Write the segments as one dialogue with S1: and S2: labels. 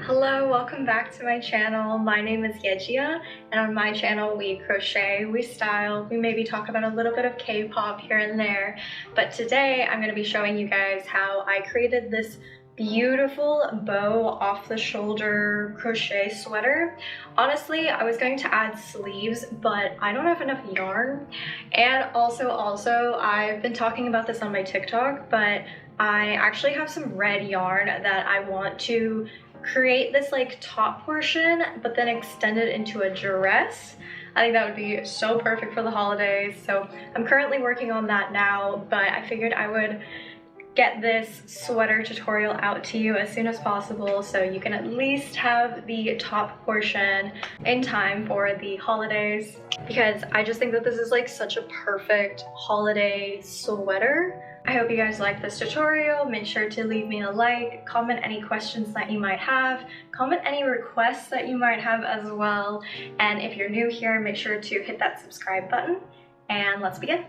S1: Hello, welcome back to my channel. My name is Yejia, and on my channel we crochet, we style, we maybe talk about a little bit of K-pop here and there, but today I'm going to be showing you guys how I created this beautiful bow off the shoulder crochet sweater. Honestly, I was going to add sleeves, but I don't have enough yarn, and also I've been talking about this on my TikTok, but I actually have some red yarn that I want to create this like top portion but then extend it into a dress. I think that would be so perfect for the holidays, so I'm currently working on that now, but I figured I would get this sweater tutorial out to you as soon as possible so you can at least have the top portion in time for the holidays, because I just think that this is like such a perfect holiday sweater. I hope you guys like this tutorial. Make sure to leave me a like, comment any questions that you might have, comment any requests that you might have as well, and if you're new here, make sure to hit that subscribe button, and let's begin.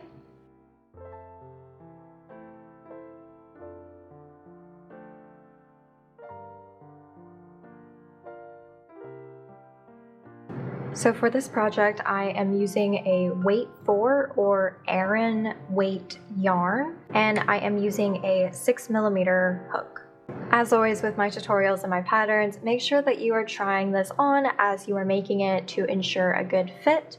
S1: So for this project, I am using a weight 4 or Aran weight yarn, and I am using a 6mm hook. As always with my tutorials and my patterns, make sure that you are trying this on as you are making it to ensure a good fit,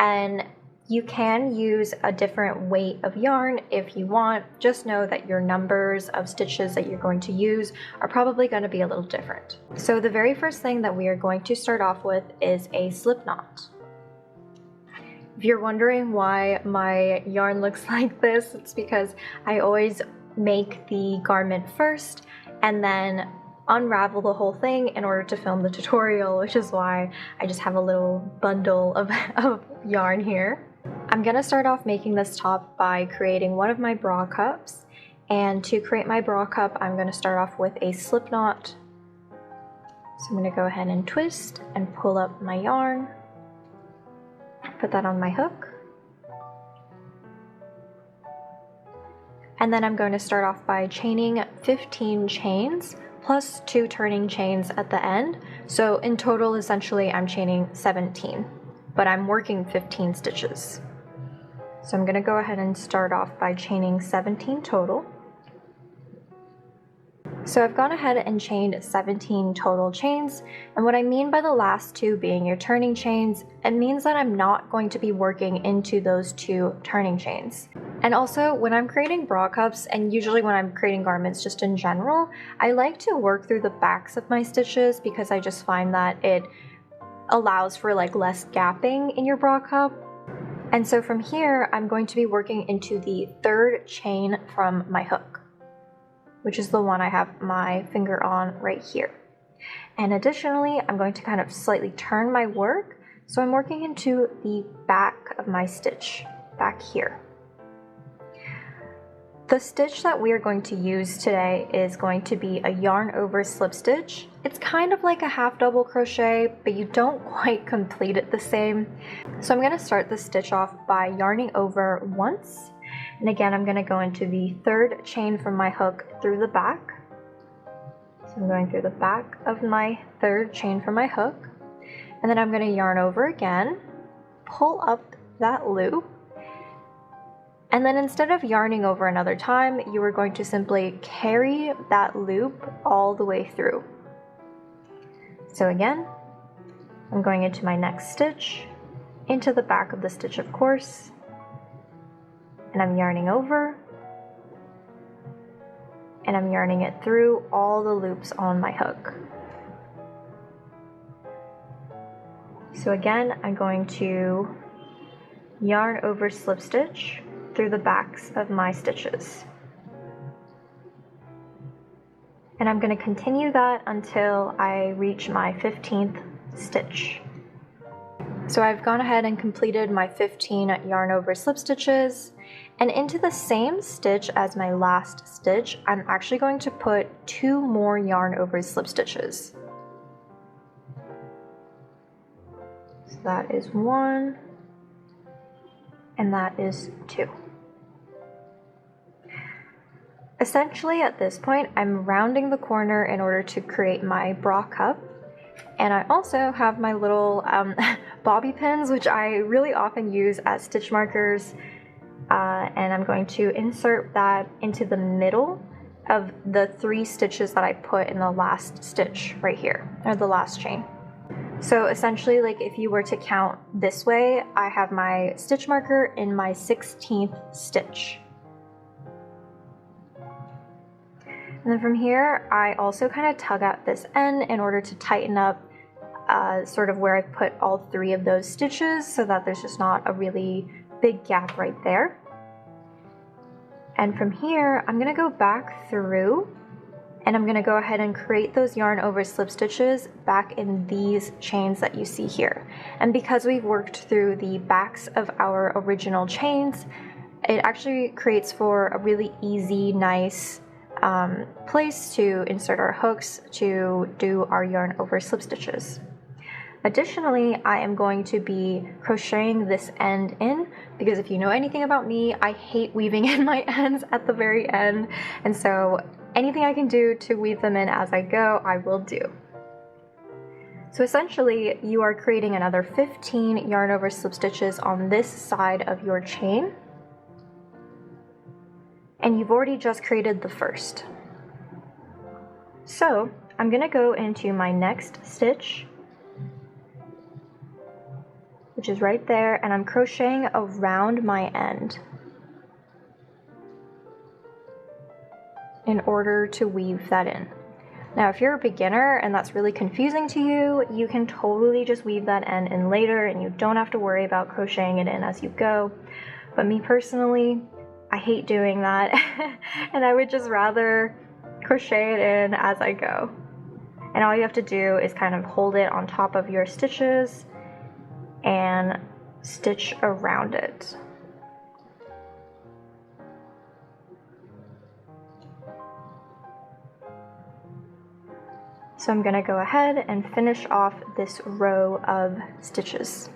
S1: and you can use a different weight of yarn if you want. Just know that your numbers of stitches that you're going to use are probably going to be a little different. So the very first thing that we are going to start off with is a slip knot. If you're wondering why my yarn looks like this, it's because I always make the garment first and then unravel the whole thing in order to film the tutorial, which is why I just have a little bundle of yarn here. I'm gonna start off making this top by creating one of my bra cups, and to create my bra cup I'm gonna start off with a slip knot. So I'm gonna go ahead and twist and pull up my yarn, put that on my hook, and then I'm going to start off by chaining 15 chains plus 2 turning chains at the end. So in total, essentially, I'm chaining 17, but I'm working 15 stitches. So I'm going to go ahead and start off by chaining 17 total. So I've gone ahead and chained 17 total chains, and what I mean by the last 2 being your turning chains, it means that I'm not going to be working into those 2 turning chains. And also, when I'm creating bra cups, and usually when I'm creating garments just in general, I like to work through the backs of my stitches because I just find that it allows for like less gapping in your bra cup. And so from here, I'm going to be working into the 3rd chain from my hook, which is the one I have my finger on right here. And additionally, I'm going to kind of slightly turn my work, so I'm working into the back of my stitch, back here. The stitch that we are going to use today is going to be a yarn over slip stitch. It's kind of like a half double crochet, but you don't quite complete it the same. So I'm going to start the stitch off by yarning over once. And again, I'm going to go into the 3rd chain from my hook through the back. So I'm going through the back of my 3rd chain from my hook. And then I'm going to yarn over again, pull up that loop. And then instead of yarning over another time, you are going to simply carry that loop all the way through. So again, I'm going into my next stitch, into the back of the stitch of course, and I'm yarning over, and I'm yarning it through all the loops on my hook. So again, I'm going to yarn over slip stitch through the backs of my stitches. And I'm going to continue that until I reach my 15th stitch. So I've gone ahead and completed my 15 yarn over slip stitches, and into the same stitch as my last stitch, I'm actually going to put 2 more yarn over slip stitches. So that is 1, and that is 2. Essentially at this point, I'm rounding the corner in order to create my bra cup. And I also have my little bobby pins, which I really often use as stitch markers. And I'm going to insert that into the middle of the 3 stitches that I put in the last stitch right here, or the last chain. So essentially, like if you were to count this way, I have my stitch marker in my 16th stitch. And then from here, I also kind of tug at this end in order to tighten up sort of where I've put all 3 of those stitches so that there's just not a really big gap right there. And from here, I'm gonna go back through and I'm gonna go ahead and create those yarn over slip stitches back in these chains that you see here. And because we've worked through the backs of our original chains, it actually creates for a really easy, nice place to insert our hooks to do our yarn over slip stitches. Additionally, I am going to be crocheting this end in because if you know anything about me, I hate weaving in my ends at the very end, and so anything I can do to weave them in as I go, I will do. So essentially, you are creating another 15 yarn over slip stitches on this side of your chain, and you've already just created the first. So I'm gonna go into my next stitch, which is right there, and I'm crocheting around my end in order to weave that in. Now, if you're a beginner and that's really confusing to you, you can totally just weave that end in later and you don't have to worry about crocheting it in as you go. But me personally, I hate doing that and I would just rather crochet it in as I go. And all you have to do is kind of hold it on top of your stitches and stitch around it. So I'm gonna go ahead and finish off this row of stitches.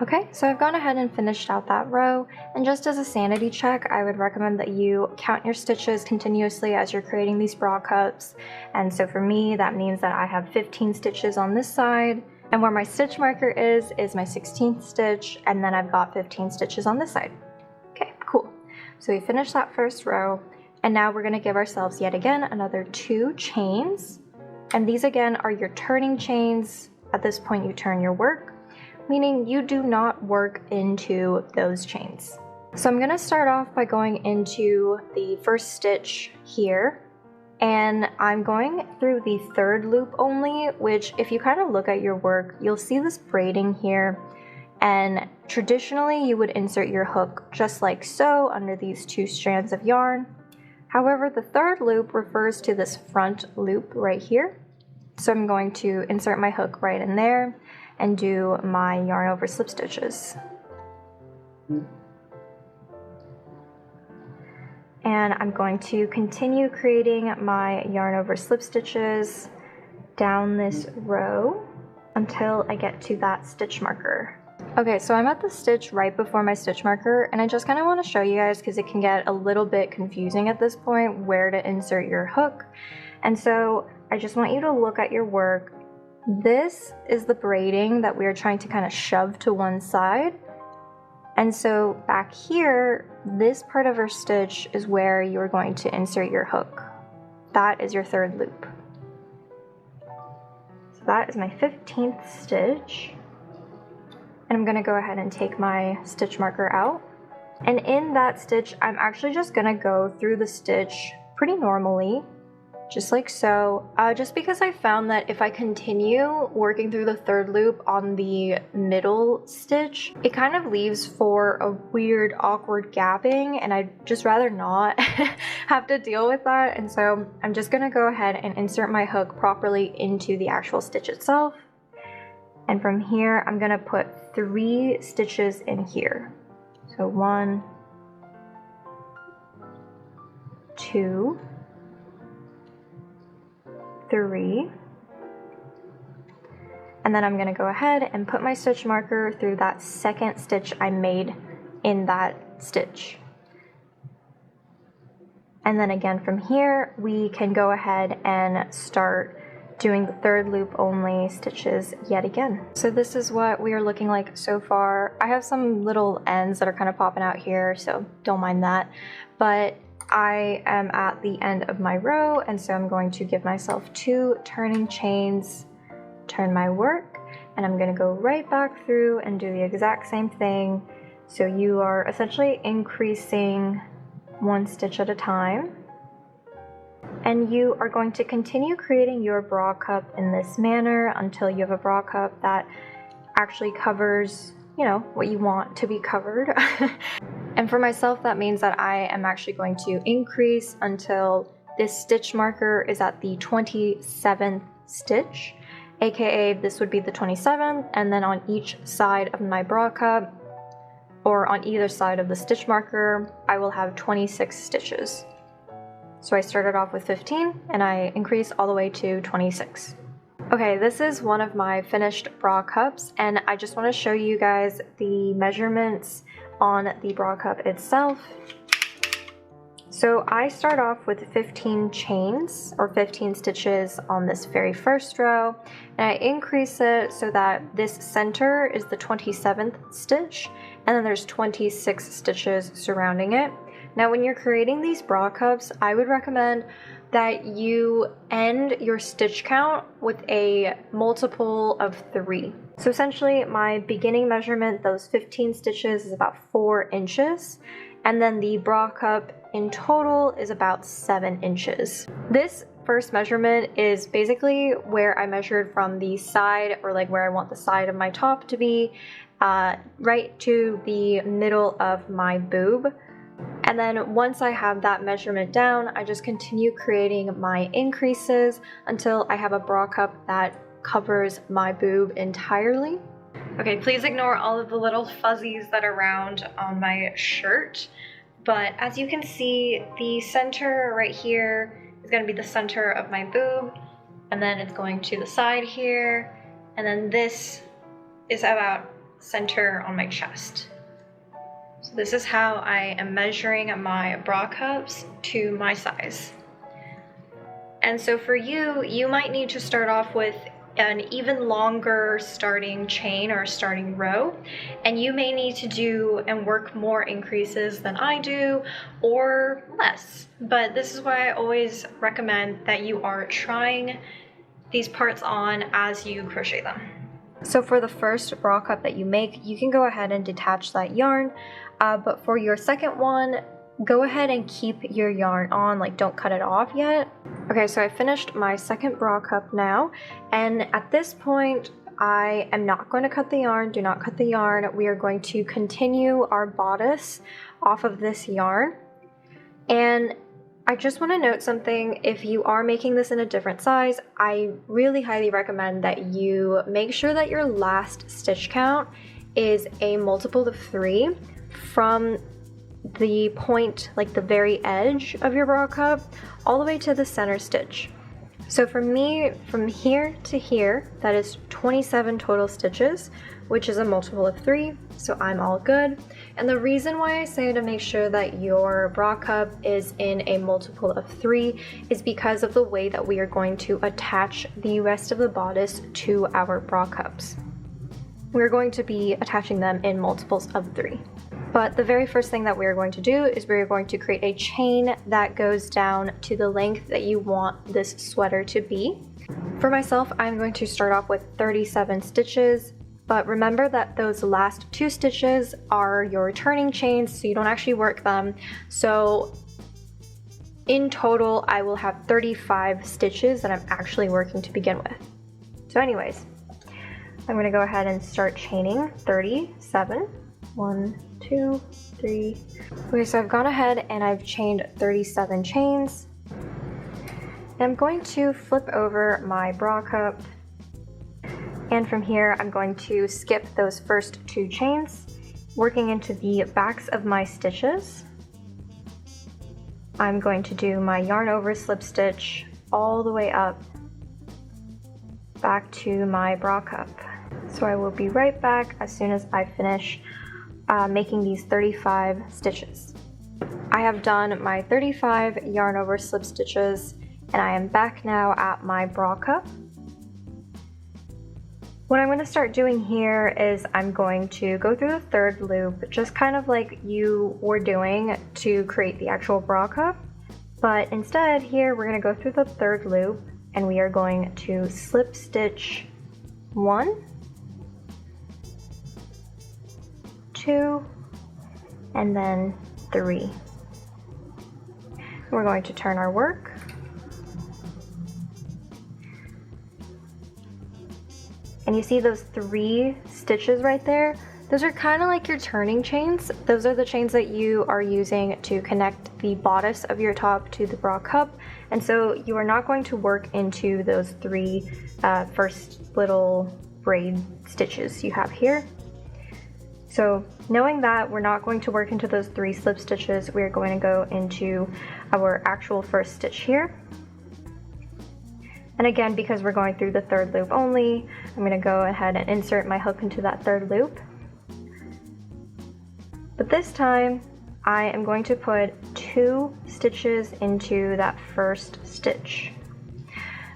S1: Okay, so I've gone ahead and finished out that row, and just as a sanity check, I would recommend that you count your stitches continuously as you're creating these bra cups. And so for me, that means that I have 15 stitches on this side, and where my stitch marker is my 16th stitch, and then I've got 15 stitches on this side. Okay, cool. So we finished that first row, and now we're gonna give ourselves yet again another 2 chains. And these again are your turning chains. At this point you turn your work, meaning you do not work into those chains. So I'm gonna start off by going into the first stitch here, and I'm going through the 3rd loop only, which if you kind of look at your work, you'll see this braiding here, and traditionally you would insert your hook just like so under these 2 strands of yarn. However, the 3rd loop refers to this front loop right here. So I'm going to insert my hook right in there and do my yarn over slip stitches. And I'm going to continue creating my yarn over slip stitches down this row until I get to that stitch marker. Okay, so I'm at the stitch right before my stitch marker, and I just kind of want to show you guys because it can get a little bit confusing at this point where to insert your hook. And so I just want you to look at your work. This is the braiding that we are trying to kind of shove to one side. And so back here, this part of our stitch is where you are going to insert your hook. That is your 3rd loop. So that is my 15th stitch. And I'm gonna go ahead and take my stitch marker out. And in that stitch, I'm actually just gonna go through the stitch pretty normally, just like so, just because I found that if I continue working through the 3rd loop on the middle stitch, it kind of leaves for a weird, awkward gapping, and I'd just rather not have to deal with that. And so I'm just gonna go ahead and insert my hook properly into the actual stitch itself. And from here, I'm gonna put 3 stitches in here. So 1, 2, 3, and then I'm gonna go ahead and put my stitch marker through that 2nd stitch I made in that stitch. And then again from here, we can go ahead and start doing the third loop only stitches yet again. So this is what we are looking like so far. I have some little ends that are kind of popping out here, so don't mind that. But I am at the end of my row, and so I'm going to give myself 2 turning chains, turn my work, and I'm going to go right back through and do the exact same thing. So you are essentially increasing 1 stitch at a time. And you are going to continue creating your bra cup in this manner until you have a bra cup that actually covers, you know, what you want to be covered. And for myself, that means that I am actually going to increase until this stitch marker is at the 27th stitch, aka this would be the 27th, and then on each side of my bra cup, or on either side of the stitch marker, I will have 26 stitches. So I started off with 15 and I increased all the way to 26. Okay, this is one of my finished bra cups, and I just want to show you guys the measurements on the bra cup itself. So I start off with 15 chains or 15 stitches on this very first row, and I increase it so that this center is the 27th stitch, and then there's 26 stitches surrounding it. Now when you're creating these bra cups, I would recommend that you end your stitch count with a multiple of 3. So essentially my beginning measurement, those 15 stitches, is about 4 inches, and then the bra cup in total is about 7 inches. This first measurement is basically where I measured from the side, or like where I want the side of my top to be, right to the middle of my boob. And then once I have that measurement down, I just continue creating my increases until I have a bra cup that covers my boob entirely. Okay, please ignore all of the little fuzzies that are around on my shirt. But as you can see, the center right here is going to be the center of my boob, and then it's going to the side here, and then this is about center on my chest. So this is how I am measuring my bra cups to my size. And so for you, you might need to start off with an even longer starting chain or starting row, and you may need to do and work more increases than I do, or less. But this is why I always recommend that you are trying these parts on as you crochet them. So for the first bra cup that you make, you can go ahead and detach that yarn, but for your second one, go ahead and keep your yarn on, like don't cut it off yet. Okay, so I finished my second bra cup now, and at this point I am not going to cut the yarn. Do not cut the yarn. We are going to continue our bodice off of this yarn. And I just want to note something. If you are making this in a different size, I really highly recommend that you make sure that your last stitch count is a multiple of 3 from the point, like the very edge of your bra cup, all the way to the center stitch. So for me, from here to here, that is 27 total stitches, which is a multiple of 3, so I'm all good. And the reason why I say to make sure that your bra cup is in a multiple of 3 is because of the way that we are going to attach the rest of the bodice to our bra cups. We're going to be attaching them in multiples of 3. But the very first thing that we're going to do is we're going to create a chain that goes down to the length that you want this sweater to be. For myself, I'm going to start off with 37 stitches, but remember that those last 2 stitches are your turning chains, so you don't actually work them. So in total, I will have 35 stitches that I'm actually working to begin with. So anyways, I'm going to go ahead and start chaining 37. 1, 2, 3. Okay, so I've gone ahead and I've chained 37 chains. And I'm going to flip over my bra cup, and from here I'm going to skip those first 2 chains, working into the backs of my stitches. I'm going to do my yarn over slip stitch all the way up back to my bra cup. So I will be right back as soon as I finish making these 35 stitches. I have done my 35 yarn over slip stitches, and I am back now at my bra cup. What I'm going to start doing here is I'm going to go through the third loop, just kind of like you were doing to create the actual bra cup. But instead here we're going to go through the third loop and we are going to slip stitch 1, 2, and then 3. We're going to turn our work. And you see those 3 stitches right there? Those are kind of like your turning chains. Those are the chains that you are using to connect the bodice of your top to the bra cup. And so you are not going to work into those 3 first little braid stitches you have here. So knowing that we're not going to work into those 3 slip stitches, we're going to go into our actual first stitch here. And again, because we're going through the third loop only, I'm going to go ahead and insert my hook into that third loop. But this time, I am going to put 2 stitches into that first stitch.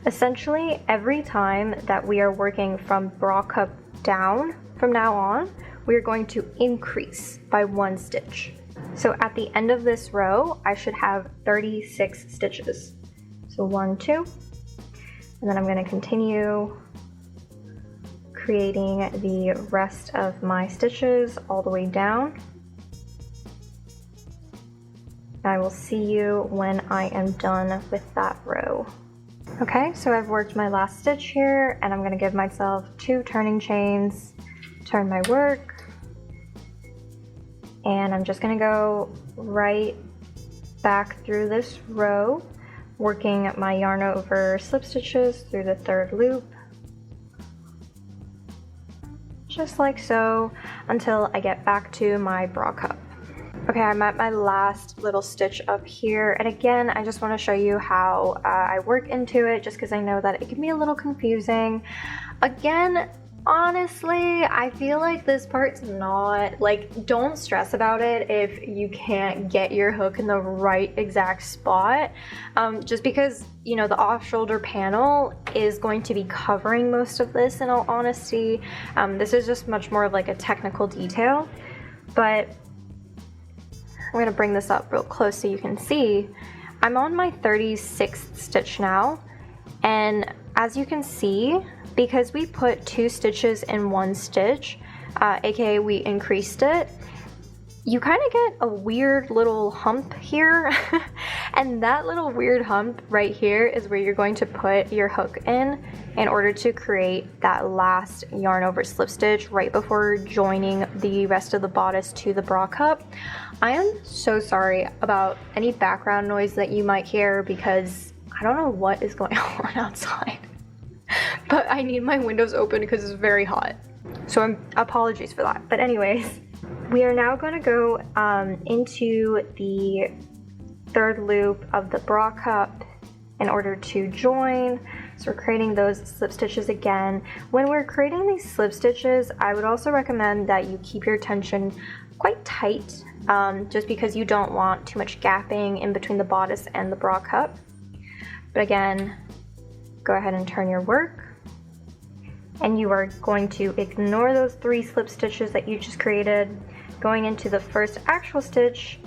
S1: Essentially, every time that we are working from bra cup down from now on, we are going to increase by 1 stitch. So at the end of this row, I should have 36 stitches. So 1, 2, and then I'm going to continue creating the rest of my stitches all the way down. I will see you when I am done with that row. Okay, so I've worked my last stitch here and I'm going to give myself 2 turning chains, turn my work, and I'm just going to go right back through this row, working my yarn over slip stitches through the third loop, just like so, until I get back to my bra cup. Okay, I'm at my last little stitch up here, and again, I just want to show you how I work into it, just because I know that it can be a little confusing. Again, honestly, I feel like this part's not, like, don't stress about it if you can't get your hook in the right exact spot, just because, you know, the off-shoulder panel is going to be covering most of this, in all honesty. This is just much more of like a technical detail, but I'm going to bring this up real close so you can see. I'm on my 36th stitch now, and as you can see, because we put 2 stitches in 1 stitch, aka we increased it, you kind of get a weird little hump here. And that little weird hump right here is where you're going to put your hook in order to create that last yarn over slip stitch right before joining the rest of the bodice to the bra cup. I am so sorry about any background noise that you might hear, because I don't know what is going on outside. But I need my windows open because it's very hot. So apologies for that. But anyways, we are now going to go into the third loop of the bra cup in order to join. So we're creating those slip stitches again. When we're creating these slip stitches, I would also recommend that you keep your tension quite tight, just because you don't want too much gapping in between the bodice and the bra cup. But again, go ahead and turn your work, and you are going to ignore those 3 slip stitches that you just created. Going into the first actual stitch,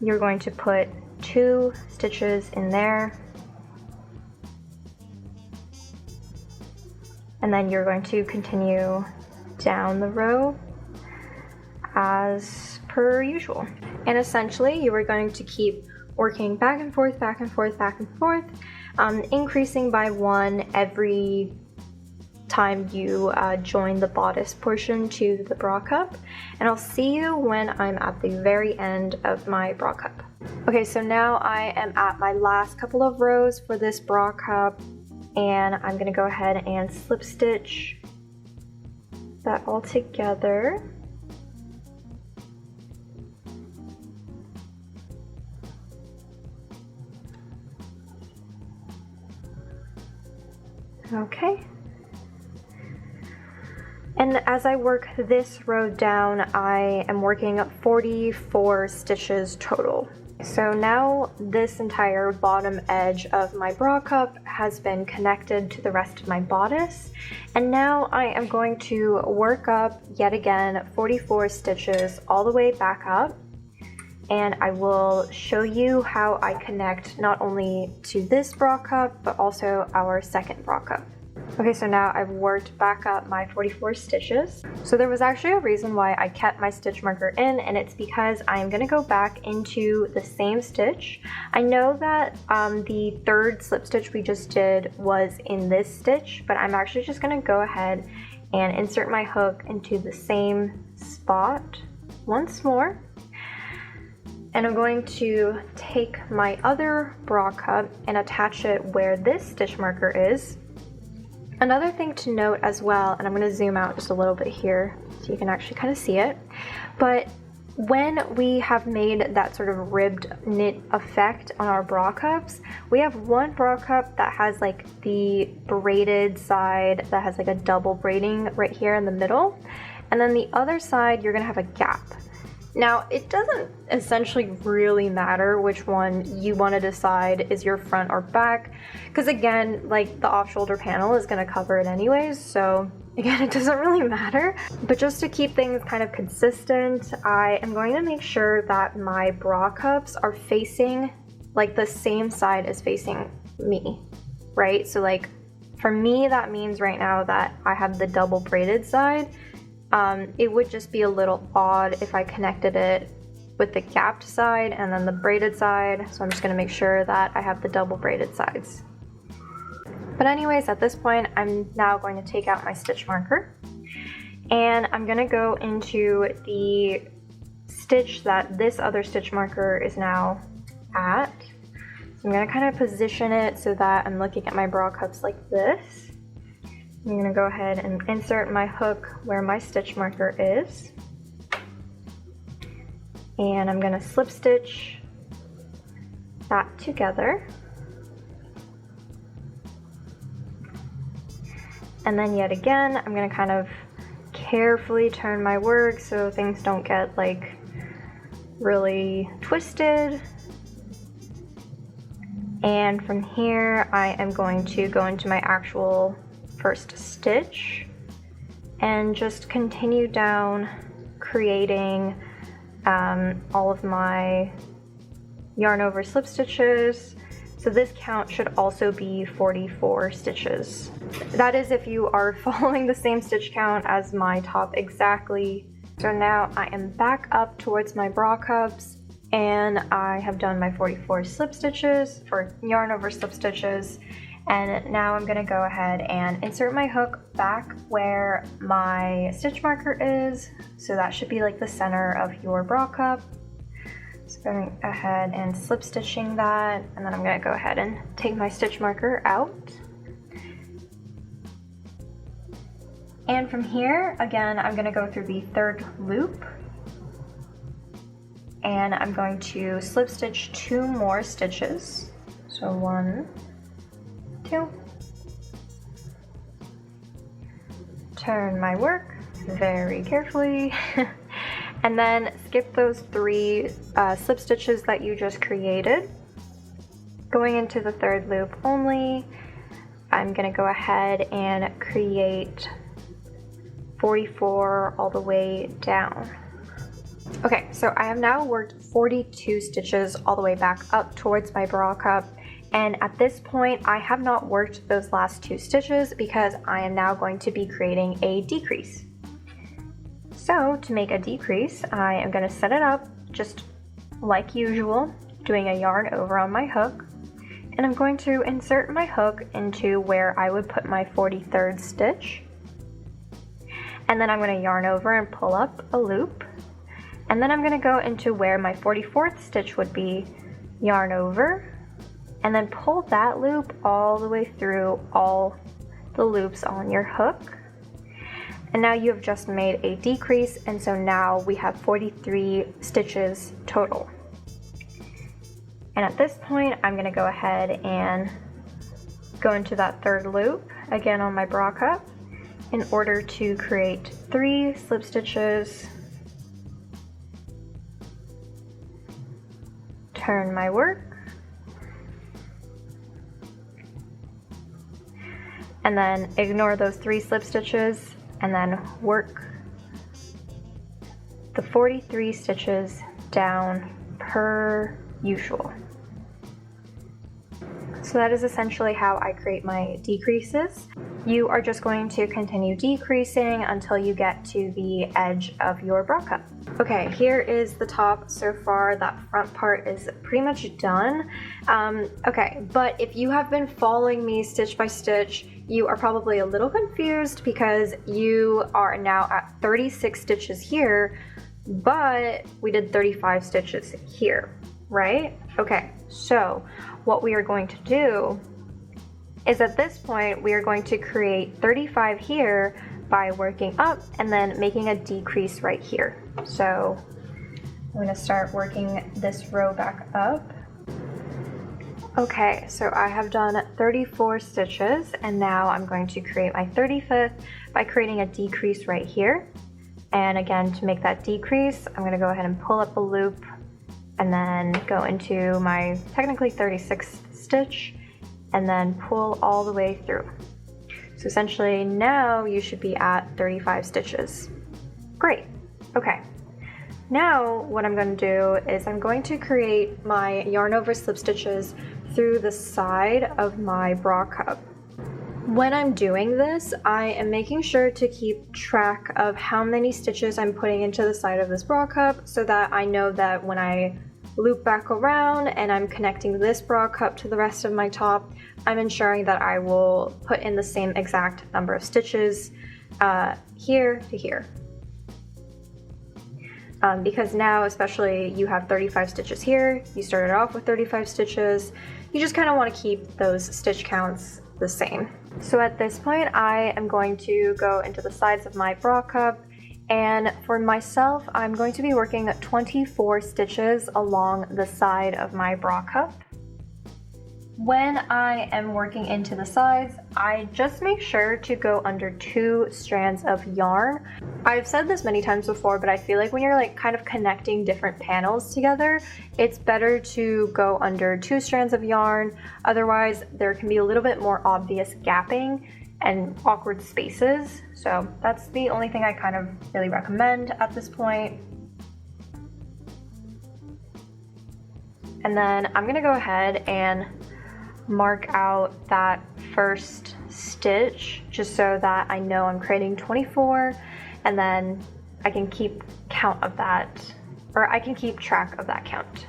S1: you're going to put 2 stitches in there, and then you're going to continue down the row as per usual. And essentially you are going to keep working back and forth, back and forth, back and forth, increasing by 1 every time you join the bodice portion to the bra cup. And I'll see you when I'm at the very end of my bra cup. Okay, so now I am at my last couple of rows for this bra cup, and I'm gonna go ahead and slip stitch that all together. Okay. And as I work this row down, I am working 44 stitches total. So now this entire bottom edge of my bra cup has been connected to the rest of my bodice, and now I am going to work up yet again 44 stitches all the way back up, and I will show you how I connect not only to this bra cup but also our second bra cup. Okay, so now I've worked back up my 44 stitches. So there was actually a reason why I kept my stitch marker in, and it's because I'm gonna go back into the same stitch. I know that the third slip stitch we just did was in this stitch, but I'm actually just gonna go ahead and insert my hook into the same spot once more. And I'm going to take my other bra cup and attach it where this stitch marker is. Another thing to note as well, and I'm going to zoom out just a little bit here so you can actually kind of see it, but when we have made that sort of ribbed knit effect on our bra cups, we have one bra cup that has like the braided side that has like a double braiding right here in the middle, and then the other side you're going to have a gap. Now, it doesn't essentially really matter which one you want to decide is your front or back, because again, like the off-shoulder panel is going to cover it anyways, so again, it doesn't really matter. But just to keep things kind of consistent, I am going to make sure that my bra cups are facing, like the same side as facing me, right? So like, for me, that means right now that I have the double braided side. It would just be a little odd if I connected it with the gapped side and then the braided side, so I'm just going to make sure that I have the double braided sides. But anyways, at this point, I'm now going to take out my stitch marker, and I'm going to go into the stitch that this other stitch marker is now at. So I'm going to kind of position it so that I'm looking at my bra cups like this. I'm going to go ahead and insert my hook where my stitch marker is, and I'm going to slip stitch that together, and then yet again I'm going to kind of carefully turn my work so things don't get like really twisted. And from here I am going to go into my actual first stitch and just continue down creating all of my yarn over slip stitches. So this count should also be 44 stitches. That is if you are following the same stitch count as my top exactly. So now I am back up towards my bra cups, and I have done my 44 slip stitches for yarn over slip stitches. And now I'm going to go ahead and insert my hook back where my stitch marker is. So that should be like the center of your bra cup. So going ahead and slip stitching that, and then I'm going to go ahead and take my stitch marker out. And from here, again, I'm going to go through the third loop. And I'm going to slip stitch 2 more stitches. So 1, 2. Turn my work very carefully. And then skip those 3 slip stitches that you just created. Going into the third loop only, I'm going to go ahead and create 44 all the way down. Okay, so I have now worked 42 stitches all the way back up towards my bra cup, and at this point I have not worked those last 2 stitches because I am now going to be creating a decrease. So to make a decrease, I am going to set it up just like usual, doing a yarn over on my hook, and I'm going to insert my hook into where I would put my 43rd stitch, and then I'm going to yarn over and pull up a loop, and then I'm going to go into where my 44th stitch would be, yarn over, and then pull that loop all the way through all the loops on your hook. And now you have just made a decrease, and so now we have 43 stitches total. And at this point, I'm going to go ahead and go into that third loop again on my bra cup in order to create 3 slip stitches, turn my work, and then ignore those 3 slip stitches, and then work the 43 stitches down per usual. So that is essentially how I create my decreases. You are just going to continue decreasing until you get to the edge of your bra cup. Okay, here is the top so far. That front part is pretty much done. Okay, but if you have been following me stitch by stitch, you are probably a little confused because you are now at 36 stitches here, but we did 35 stitches here, right? Okay, so what we are going to do is at this point, we are going to create 35 here by working up and then making a decrease right here. So I'm gonna start working this row back up. Okay, so I have done 34 stitches, and now I'm going to create my 35th by creating a decrease right here. And again, to make that decrease, I'm gonna go ahead and pull up a loop and then go into my technically 36th stitch and then pull all the way through. So essentially now you should be at 35 stitches. Great, okay. Now what I'm going to do is I'm going to create my yarn over slip stitches through the side of my bra cup. When I'm doing this, I am making sure to keep track of how many stitches I'm putting into the side of this bra cup so that I know that when I loop back around and I'm connecting this bra cup to the rest of my top, I'm ensuring that I will put in the same exact number of stitches here to here. Because now, especially, you have 35 stitches here, you started off with 35 stitches, you just kind of want to keep those stitch counts the same. So at this point, I am going to go into the sides of my bra cup, and for myself, I'm going to be working 24 stitches along the side of my bra cup. When I am working into the sides, I just make sure to go under 2 strands of yarn. I've said this many times before, but I feel like when you're like kind of connecting different panels together, it's better to go under 2 strands of yarn. Otherwise, there can be a little bit more obvious gapping and awkward spaces. So that's the only thing I kind of really recommend at this point. And then I'm gonna go ahead and mark out that first stitch just so that I know I'm creating 24, and then I can keep count of that, or I can keep track of that count.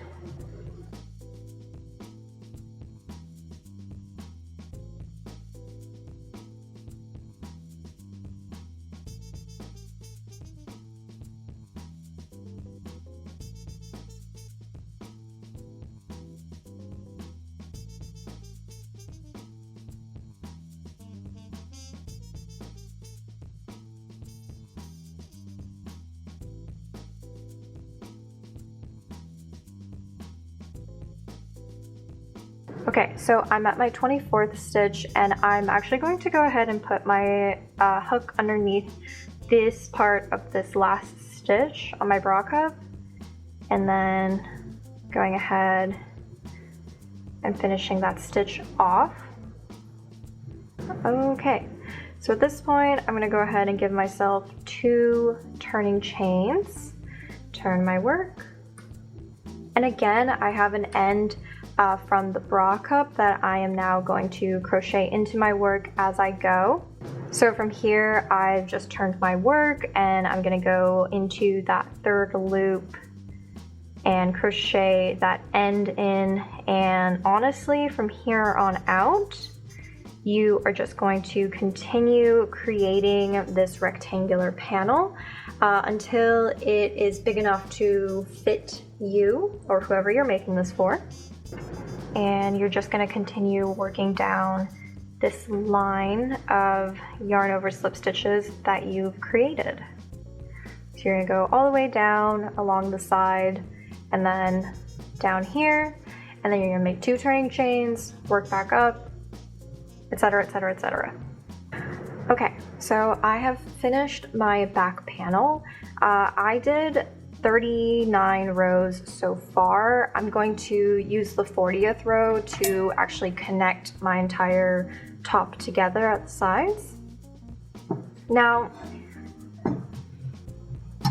S1: Okay, so I'm at my 24th stitch, and I'm actually going to go ahead and put my hook underneath this part of this last stitch on my bra cup, and then going ahead and finishing that stitch off. Okay, so at this point, I'm gonna go ahead and give myself 2 turning chains, turn my work, and again, I have an end from the bra cup that I am now going to crochet into my work as I go. So from here, I've just turned my work, and I'm gonna go into that 3rd loop and crochet that end in, and honestly, from here on out, you are just going to continue creating this rectangular panel until it is big enough to fit you or whoever you're making this for. And you're just going to continue working down this line of yarn over slip stitches that you've created. So you're going to go all the way down along the side and then down here, and then you're going to make 2 turning chains, work back up, etc., etc., etc. Okay, so I have finished my back panel. I did 39 rows so far. I'm going to use the 40th row to actually connect my entire top together at the sides. Now,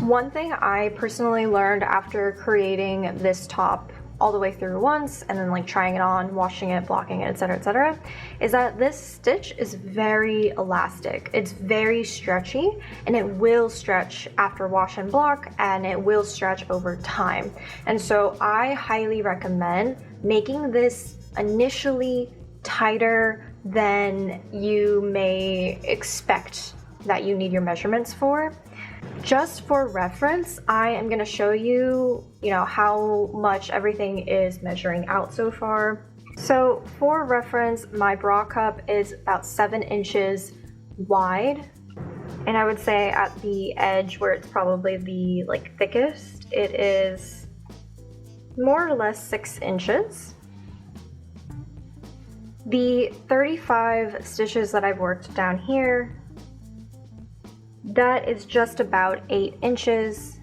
S1: one thing I personally learned after creating this top all the way through once and then like trying it on, washing it, blocking it, etc., is that this stitch is very elastic. It's very stretchy, and it will stretch after wash and block, and it will stretch over time. And so I highly recommend making this initially tighter than you may expect that you need your measurements for. Just for reference, I am going to show you, how much everything is measuring out so far. So for reference, my bra cup is about 7 inches wide, and I would say at the edge where it's probably the thickest, it is more or less 6 inches. The 35 stitches that I've worked down here, that is just about 8 inches,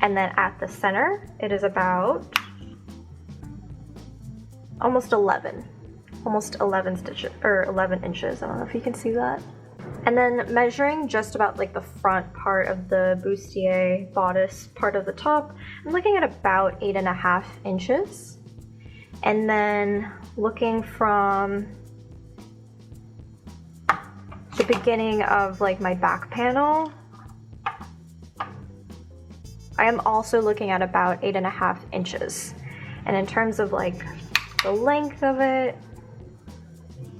S1: and then at the center it is about almost 11 stitches, or 11 inches. I don't know if you can see that. And then measuring just about the front part of the bustier bodice part of the top, I'm looking at about 8.5 inches. And then looking from the beginning of my back panel, I am also looking at about 8.5 inches. And in terms of the length of it,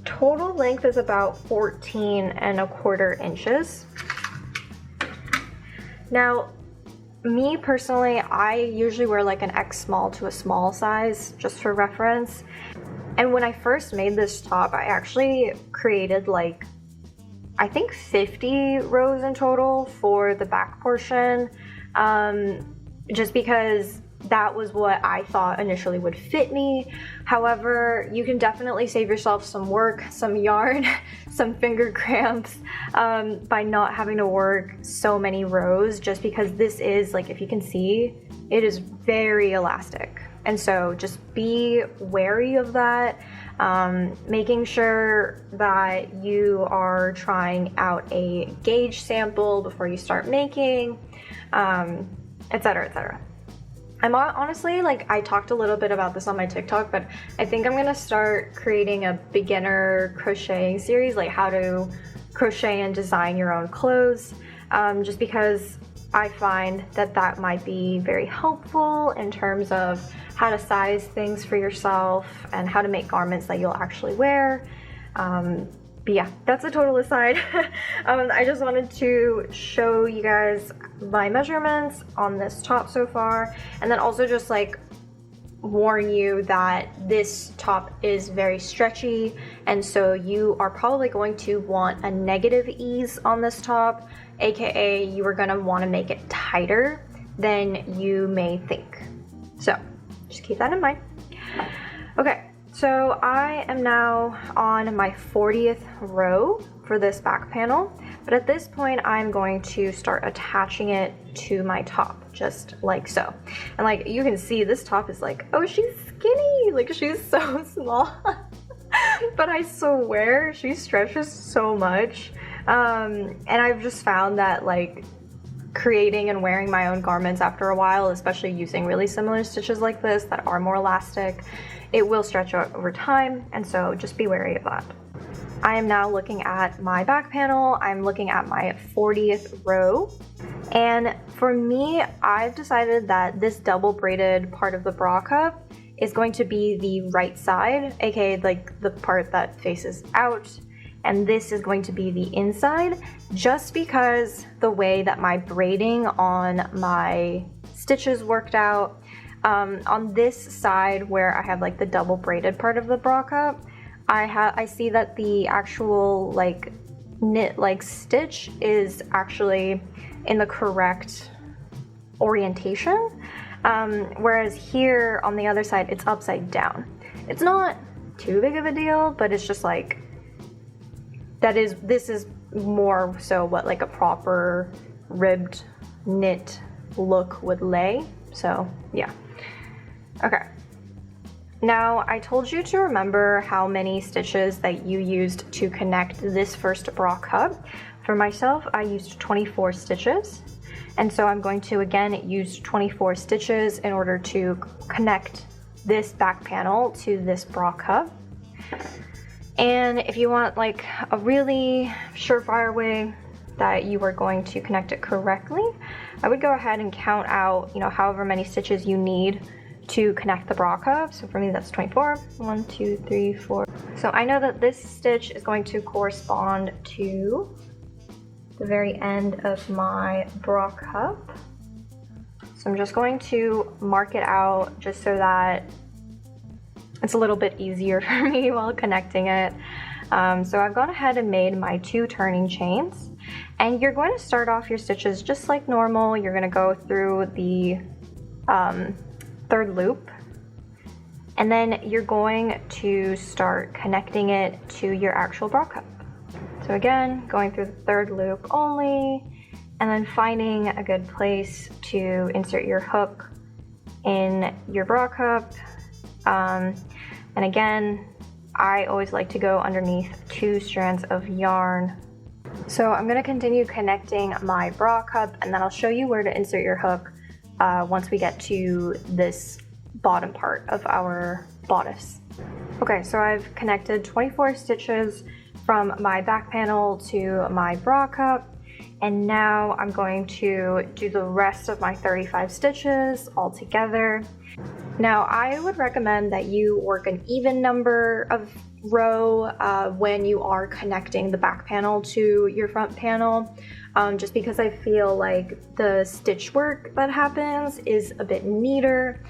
S1: total length is about 14.25 inches. Now, me personally, I usually wear an X small to a small size, just for reference. And when I first made this top, I actually created I think 50 rows in total for the back portion, just because that was what I thought initially would fit me. However, you can definitely save yourself some work, some yarn, some finger cramps by not having to work so many rows, just because this is, if you can see, it is very elastic. And so just be wary of that, making sure that you are trying out a gauge sample before you start making, etc., etc. I'm honestly, I talked a little bit about this on my TikTok, but I think I'm gonna start creating a beginner crocheting series, how to crochet and design your own clothes, just because I find that that might be very helpful in terms of how to size things for yourself and how to make garments that you'll actually wear. But yeah, that's a total aside. I just wanted to show you guys my measurements on this top so far, and then also just warn you that this top is very stretchy, and so you are probably going to want a negative ease on this top, aka you are going to want to make it tighter than you may think. So just keep that in mind. Okay, so I am now on my 40th row for this back panel, but at this point I'm going to start attaching it to my top, just like so. And you can see, this top is oh, she's skinny, she's so small. But I swear she stretches so much. And I've just found that creating and wearing my own garments after a while, especially using really similar stitches like this that are more elastic, it will stretch out over time, and so just be wary of that. I am now looking at my back panel. I'm looking at my 40th row, and for me, I've decided that this double braided part of the bra cup is going to be the right side, aka the part that faces out, and this is going to be the inside, just because the way that my braiding on my stitches worked out. On this side where I have the double braided part of the bra cup, I see that the actual knit stitch is actually in the correct orientation, whereas here on the other side it's upside down. It's not too big of a deal, but it's just this is more so what a proper ribbed knit look would lay. So yeah. Okay. Now, I told you to remember how many stitches that you used to connect this first bra cup. For myself, I used 24 stitches. And so I'm going to, again, use 24 stitches in order to connect this back panel to this bra cup. And if you want like a really surefire way that you are going to connect it correctly, I would go ahead and count out, however many stitches you need to connect the bra cup. So for me, that's 24. 1, 2, 3, 4. So I know that this stitch is going to correspond to the very end of my bra cup. So I'm just going to mark it out just so that it's a little bit easier for me while connecting it. So I've gone ahead and made my 2 turning chains, and you're going to start off your stitches just like normal. You're going to go through the 3rd loop, and then you're going to start connecting it to your actual bra cup. So again, going through the 3rd loop only, and then finding a good place to insert your hook in your bra cup. And again, I always like to go underneath 2 strands of yarn. So I'm going to continue connecting my bra cup, and then I'll show you where to insert your hook once we get to this bottom part of our bodice. Okay, so I've connected 24 stitches from my back panel to my bra cup, and now I'm going to do the rest of my 35 stitches all together. Now, I would recommend that you work an even number of row when you are connecting the back panel to your front panel, just because I feel like the stitch work that happens is a bit neater.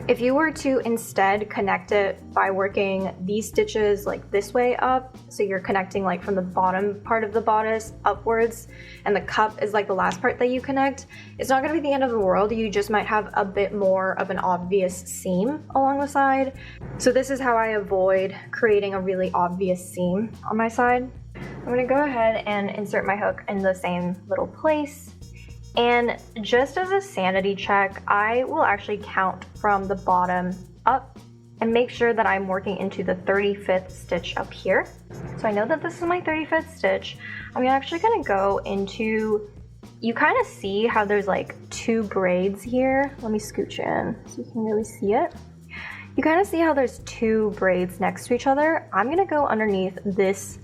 S1: If you were to instead connect it by working these stitches like this way up, so you're connecting like from the bottom part of the bodice upwards, and the cup is like the last part that you connect, it's not going to be the end of the world. You just might have a bit more of an obvious seam along the side. So this is how I avoid creating a really obvious seam on my side. I'm going to go ahead and insert my hook in the same little place. And just as a sanity check, I will actually count from the bottom up and make sure that I'm working into the 35th stitch up here. So I know that this is my 35th stitch. I'm actually going to go into, you kind of see how there's like 2 braids here. Let me scooch in so you can really see it. You kind of see how there's 2 braids next to each other. I'm going to go underneath this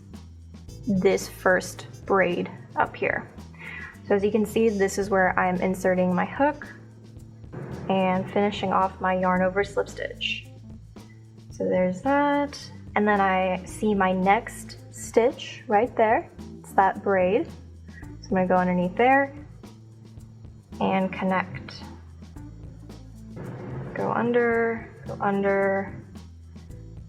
S1: first braid up here. So as you can see, this is where I'm inserting my hook and finishing off my yarn over slip stitch. So there's that, and then I see my next stitch right there. It's that braid. So I'm going to go underneath there and connect. Go under,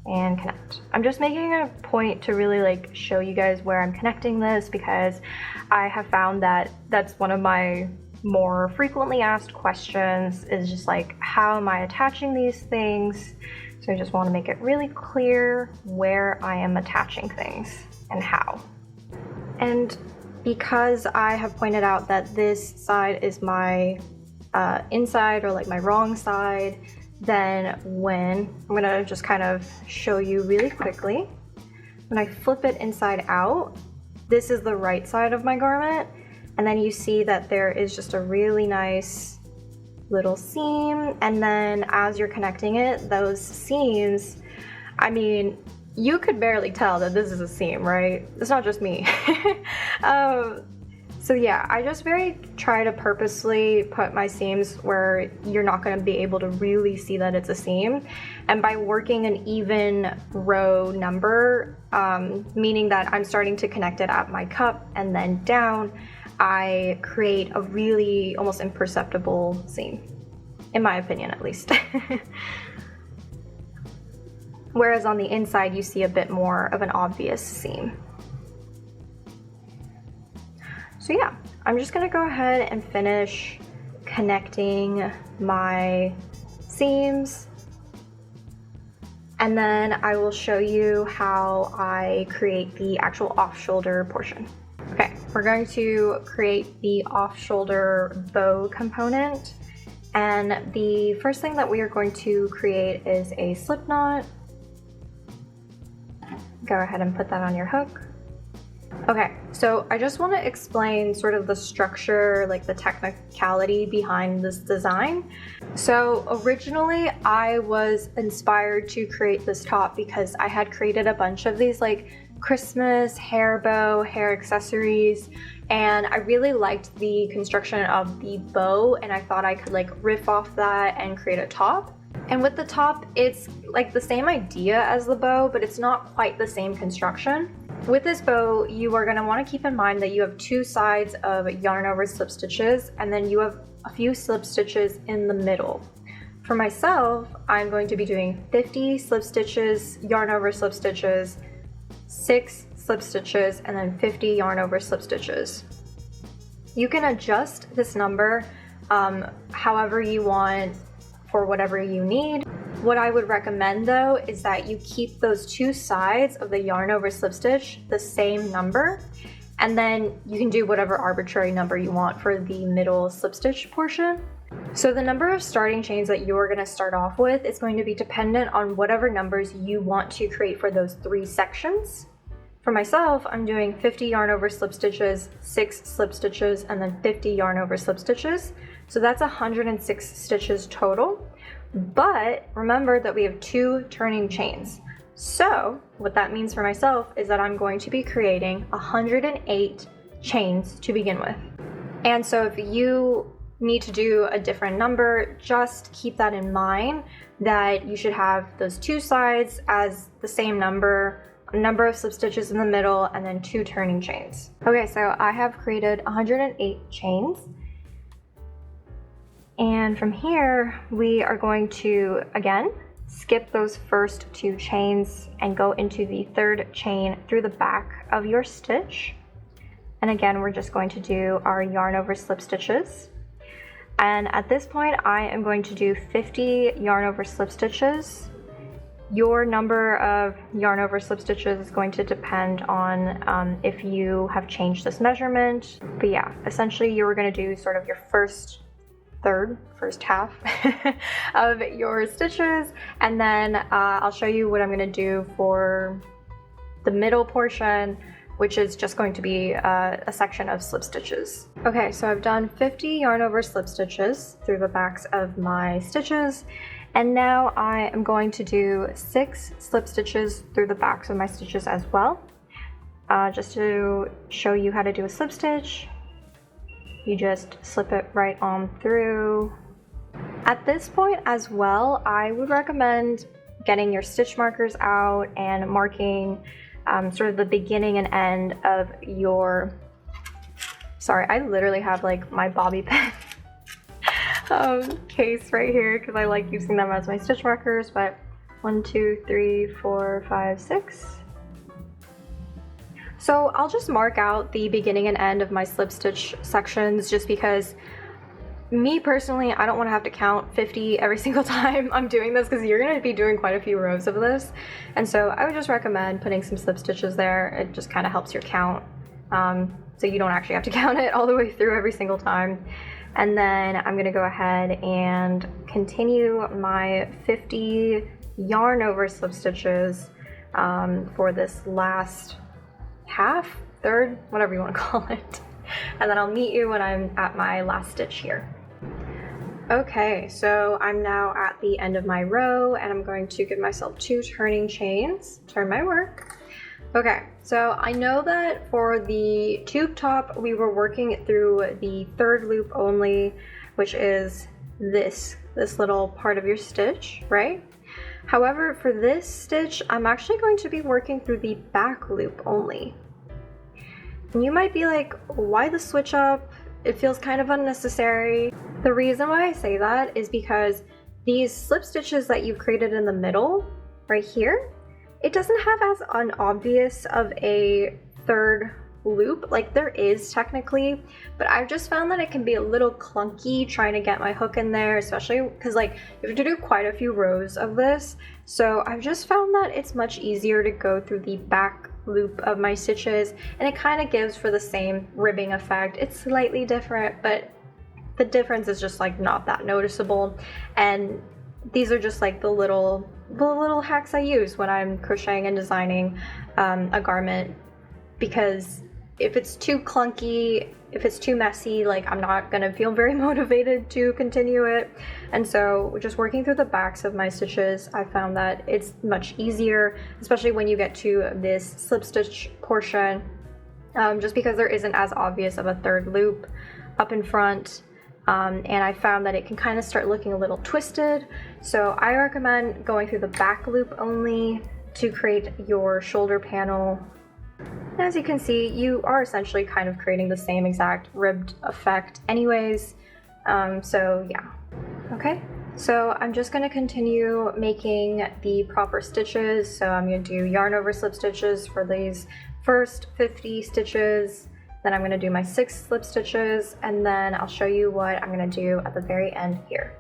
S1: and connect. I'm just making a point to really like show you guys where I'm connecting this, because I have found that that's one of my more frequently asked questions, is just like, how am I attaching these things? So I just want to make it really clear where I am attaching things and how. And because I have pointed out that this side is my inside, or like my wrong side, then when I'm gonna just kind of show you really quickly, when I flip it inside out, this is the right side of my garment, and then you see that there is just a really nice little seam, and then as you're connecting it, those seams, I mean, you could barely tell that this is a seam, right? It's not just me. So yeah, I just try to purposely put my seams where you're not going to be able to really see that it's a seam. And by working an even row number, meaning that I'm starting to connect it at my cup and then down, I create a really almost imperceptible seam, in my opinion at least. Whereas on the inside, you see a bit more of an obvious seam. So yeah, I'm just gonna go ahead and finish connecting my seams, and then I will show you how I create the actual off-shoulder portion. Okay, we're going to create the off-shoulder bow component. And the first thing that we are going to create is a slip knot. Go ahead and put that on your hook. Okay, so I just want to explain sort of the structure, like the technicality behind this design. So originally I was inspired to create this top because I had created a bunch of these like Christmas hair bow, hair accessories, and I really liked the construction of the bow, and I thought I could like riff off that and create a top. And with the top, it's like the same idea as the bow, but it's not quite the same construction. With this bow, you are going to want to keep in mind that you have two sides of yarn over slip stitches, and then you have a few slip stitches in the middle. For myself, I'm going to be doing 50 slip stitches, yarn over slip stitches, 6 slip stitches, and then 50 yarn over slip stitches. You can adjust this number however you want for whatever you need. What I would recommend though is that you keep those two sides of the yarn over slip stitch the same number, and then you can do whatever arbitrary number you want for the middle slip stitch portion. So the number of starting chains that you're going to start off with is going to be dependent on whatever numbers you want to create for those 3 sections. For myself, I'm doing 50 yarn over slip stitches, 6 slip stitches, and then 50 yarn over slip stitches. So that's 106 stitches total. But remember that we have 2 turning chains. So what that means for myself is that I'm going to be creating 108 chains to begin with. And so if you need to do a different number, just keep that in mind, that you should have those 2 sides as the same number, a number of slip stitches in the middle, and then 2 turning chains. Okay, so I have created 108 chains. And from here, we are going to, again, skip those first 2 chains and go into the 3rd chain through the back of your stitch. And again, we're just going to do our yarn over slip stitches. And at this point, I am going to do 50 yarn over slip stitches. Your number of yarn over slip stitches is going to depend on if you have changed this measurement. But yeah, essentially you were going to do sort of your first half of your stitches, and then I'll show you what I'm going to do for the middle portion, which is just going to be a section of slip stitches. Okay, so I've done 50 yarn over slip stitches through the backs of my stitches, and now I am going to do 6 slip stitches through the backs of my stitches as well. Just to show you how to do a slip stitch, you just slip it right on through. At this point as well, I would recommend getting your stitch markers out and marking sort of the beginning and end of your, sorry, I literally have like my bobby pin case right here because I like using them as my stitch markers, but 1, 2, 3, 4, 5, 6. So I'll just mark out the beginning and end of my slip stitch sections just because me personally, I don't want to have to count 50 every single time I'm doing this because you're going to be doing quite a few rows of this. And so I would just recommend putting some slip stitches there. It just kind of helps your count. So you don't actually have to count it all the way through every single time. And then I'm going to go ahead and continue my 50 yarn over slip stitches for this last half, third, whatever you want to call it. And then I'll meet you when I'm at my last stitch here. Okay, so I'm now at the end of my row and I'm going to give myself 2 turning chains, turn my work. Okay, so I know that for the tube top, we were working through the 3rd loop only, which is this little part of your stitch, right? However, for this stitch, I'm actually going to be working through the back loop only. And you might be like, why the switch up? It feels kind of unnecessary. The reason why I say that is because these slip stitches that you've created in the middle, right here, it doesn't have as an obvious of a 3rd loop. Like there is technically, but I've just found that it can be a little clunky trying to get my hook in there, especially because like you have to do quite a few rows of this. So I've just found that it's much easier to go through the back loop of my stitches, and it kind of gives for the same ribbing effect. It's slightly different, but the difference is just like not that noticeable. And these are just like the little hacks I use when I'm crocheting and designing a garment, because if it's too clunky, if it's too messy, like I'm not gonna feel very motivated to continue it. And so just working through the backs of my stitches, I found that it's much easier, especially when you get to this slip stitch portion, just because there isn't as obvious of a third loop up in front. And I found that it can kind of start looking a little twisted. So I recommend going through the back loop only to create your shoulder panel. As you can see, you are essentially kind of creating the same exact ribbed effect anyways. So yeah. Okay, so I'm just going to continue making the proper stitches. So I'm going to do yarn over slip stitches for these first 50 stitches. Then I'm going to do my 6 slip stitches, and then I'll show you what I'm going to do at the very end here.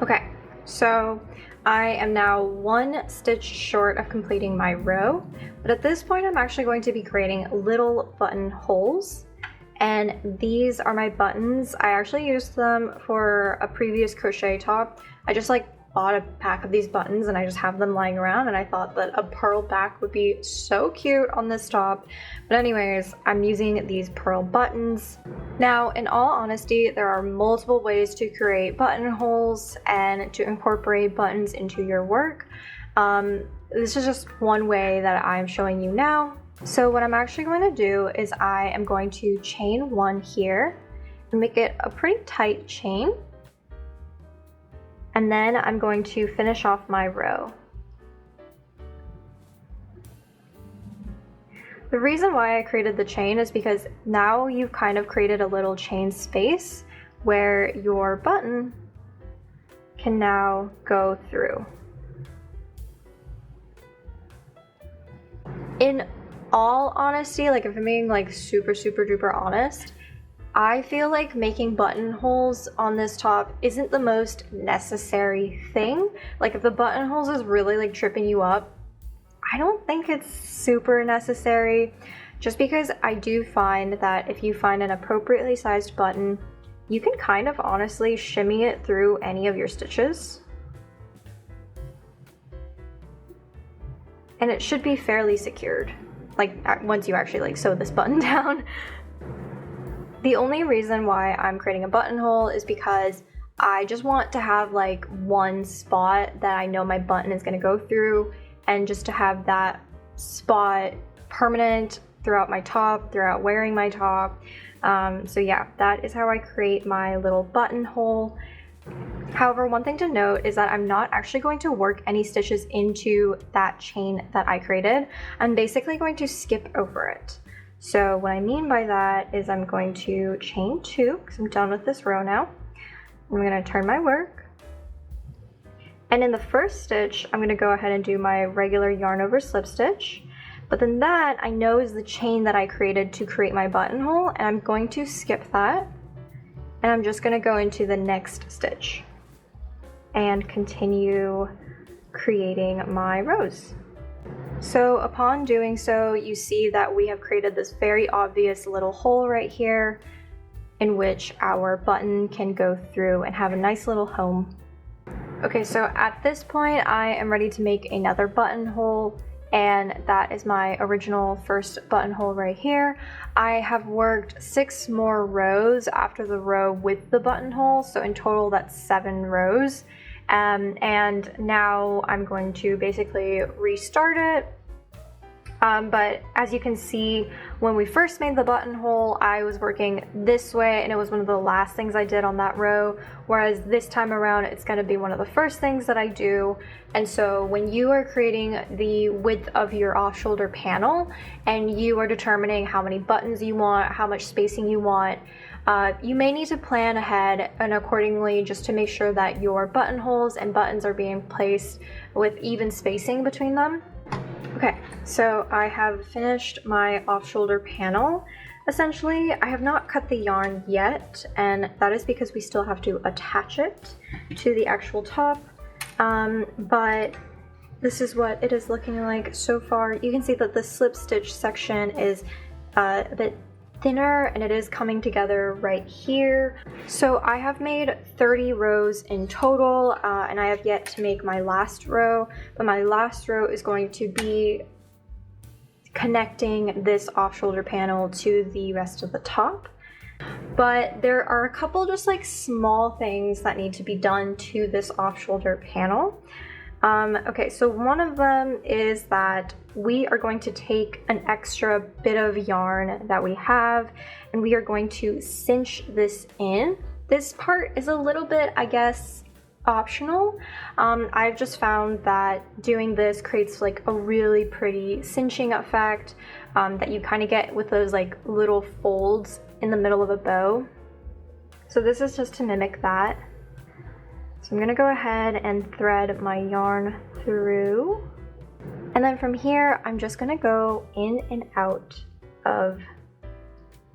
S1: Okay, so I am now 1 stitch short of completing my row, but at this point I'm actually going to be creating little button holes, and these are my buttons. I actually used them for a previous crochet top. I just like bought a pack of these buttons and I just have them lying around, and I thought that a pearl back would be so cute on this top. But anyways, I'm using these pearl buttons. Now, in all honesty, there are multiple ways to create buttonholes and to incorporate buttons into your work. This is just one way that I'm showing you now. So what I'm actually going to do is I am going to chain 1 here and make it a pretty tight chain. And then I'm going to finish off my row. The reason why I created the chain is because now you've kind of created a little chain space where your button can now go through. In all honesty, like if I'm being like super duper honest, I feel like making buttonholes on this top isn't the most necessary thing. Like if the buttonholes is really like tripping you up, I don't think it's super necessary, just because I do find that if you find an appropriately sized button, you can kind of honestly shimmy it through any of your stitches. And it should be fairly secured, like once you actually like sew this button down. The only reason why I'm creating a buttonhole is because I just want to have like one spot that I know my button is going to go through, and just to have that spot permanent throughout my top, throughout wearing my top. So yeah, that is how I create my little buttonhole. However, one thing to note is that I'm not actually going to work any stitches into that chain that I created. I'm basically going to skip over it. So what I mean by that is I'm going to chain 2 because I'm done with this row now. I'm going to turn my work. And in the first stitch, I'm going to go ahead and do my regular yarn over slip stitch. But then that I know is the chain that I created to create my buttonhole, and I'm going to skip that. And I'm just going to go into the next stitch and continue creating my rows. So upon doing so, you see that we have created this very obvious little hole right here in which our button can go through and have a nice little home. Okay, so at this point I am ready to make another buttonhole, and that is my original first buttonhole right here. I have worked 6 more rows after the row with the buttonhole, so in total that's 7 rows. And now I'm going to basically restart it. But as you can see, when we first made the buttonhole, I was working this way, and it was one of the last things I did on that row, whereas this time around it's going to be one of the first things that I do. And so when you are creating the width of your off-shoulder panel and you are determining how many buttons you want, how much spacing you want, you may need to plan ahead and accordingly, just to make sure that your buttonholes and buttons are being placed with even spacing between them. Okay, so I have finished my off-shoulder panel. Essentially, I have not cut the yarn yet, and that is because we still have to attach it to the actual top. But this is what it is looking like so far. You can see that the slip stitch section is a bit thinner and it is coming together right here. So I have made 30 rows in total and I have yet to make my last row, but my last row is going to be connecting this off shoulder panel to the rest of the top. But there are a couple just like small things that need to be done to this off shoulder panel. Okay, so one of them is that we are going to take an extra bit of yarn that we have and we are going to cinch this in. This part is a little bit, I guess, optional. I've just found that doing this creates like a really pretty cinching effect that you kind of get with those like little folds in the middle of a bow. So this is just to mimic that. So I'm gonna go ahead and thread my yarn through. And then from here, I'm just gonna go in and out of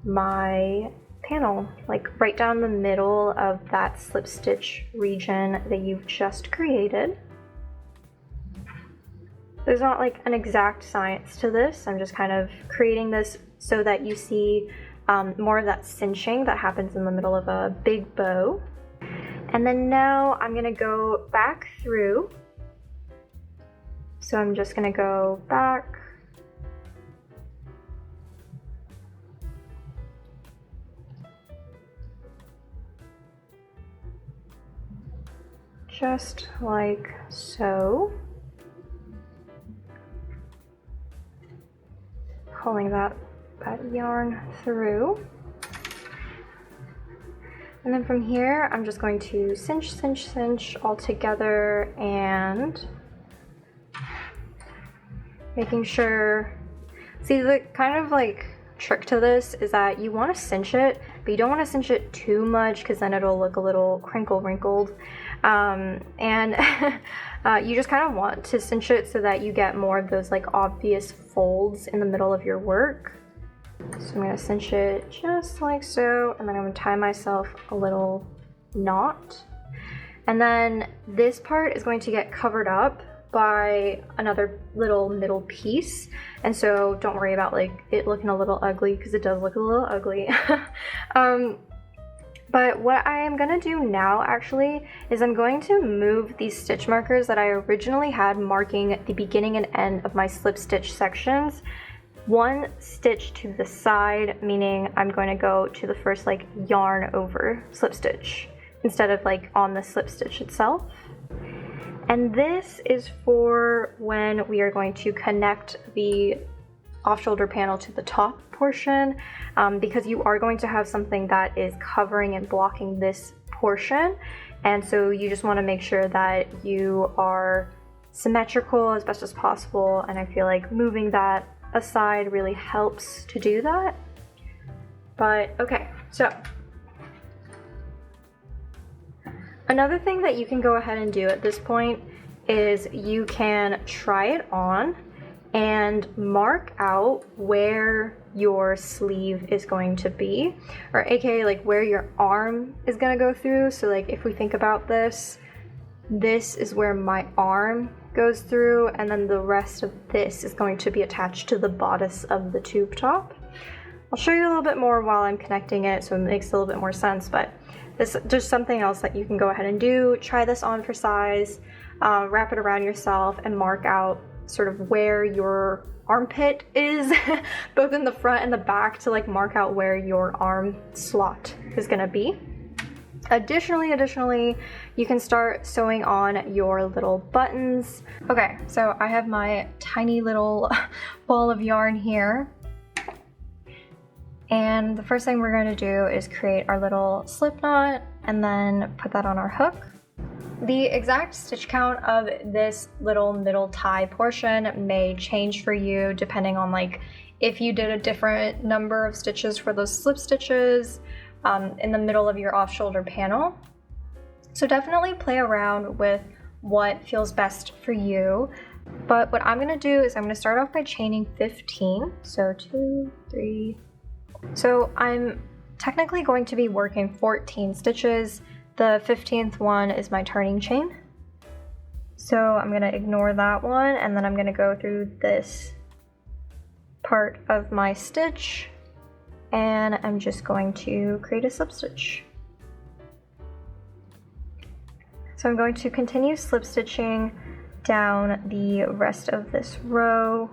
S1: my panel, like right down the middle of that slip stitch region that you've just created. There's not like an exact science to this. I'm just kind of creating this so that you see more of that cinching that happens in the middle of a big bow. And then now I'm gonna go back through. So I'm just gonna go back. Just like so. Pulling that yarn through. And then from here, I'm just going to cinch, cinch, cinch all together and making sure, see the kind of like trick to this is that you want to cinch it, but you don't want to cinch it too much because then it'll look a little wrinkled. You just kind of want to cinch it so that you get more of those like obvious folds in the middle of your work. So I'm going to cinch it just like so, and then I'm going to tie myself a little knot. And then this part is going to get covered up by another little middle piece. And so don't worry about like it looking a little ugly, because it does look a little ugly. But what I am going to do now actually is I'm going to move these stitch markers that I originally had marking the beginning and end of my slip stitch sections one stitch to the side, meaning I'm going to go to the first like yarn over slip stitch instead of like on the slip stitch itself. And this is for when we are going to connect the off shoulder panel to the top portion, because you are going to have something that is covering and blocking this portion, and so you just want to make sure that you are symmetrical as best as possible, and I feel like moving that aside really helps to do that. But okay, so another thing that you can go ahead and do at this point is you can try it on and mark out where your sleeve is going to be, or aka like where your arm is going to go through. So like if we think about this is where my arm goes through, and then the rest of this is going to be attached to the bodice of the tube top. I'll show you a little bit more while I'm connecting it so it makes a little bit more sense, but this is just something else that you can go ahead and do. Try this on for size, wrap it around yourself and mark out sort of where your armpit is, both in the front and the back, to like mark out where your arm slot is gonna be. Additionally, you can start sewing on your little buttons. Okay, so I have my tiny little ball of yarn here. And the first thing we're going to do is create our little slip knot and then put that on our hook. The exact stitch count of this little middle tie portion may change for you depending on like if you did a different number of stitches for those slip stitches in the middle of your off shoulder panel. So definitely play around with what feels best for you. But what I'm going to do is I'm going to start off by chaining 15. So 2, 3. So I'm technically going to be working 14 stitches. The 15th one is my turning chain. So I'm gonna ignore that one, and then I'm gonna go through this part of my stitch, and I'm just going to create a slip stitch. So I'm going to continue slip stitching down the rest of this row.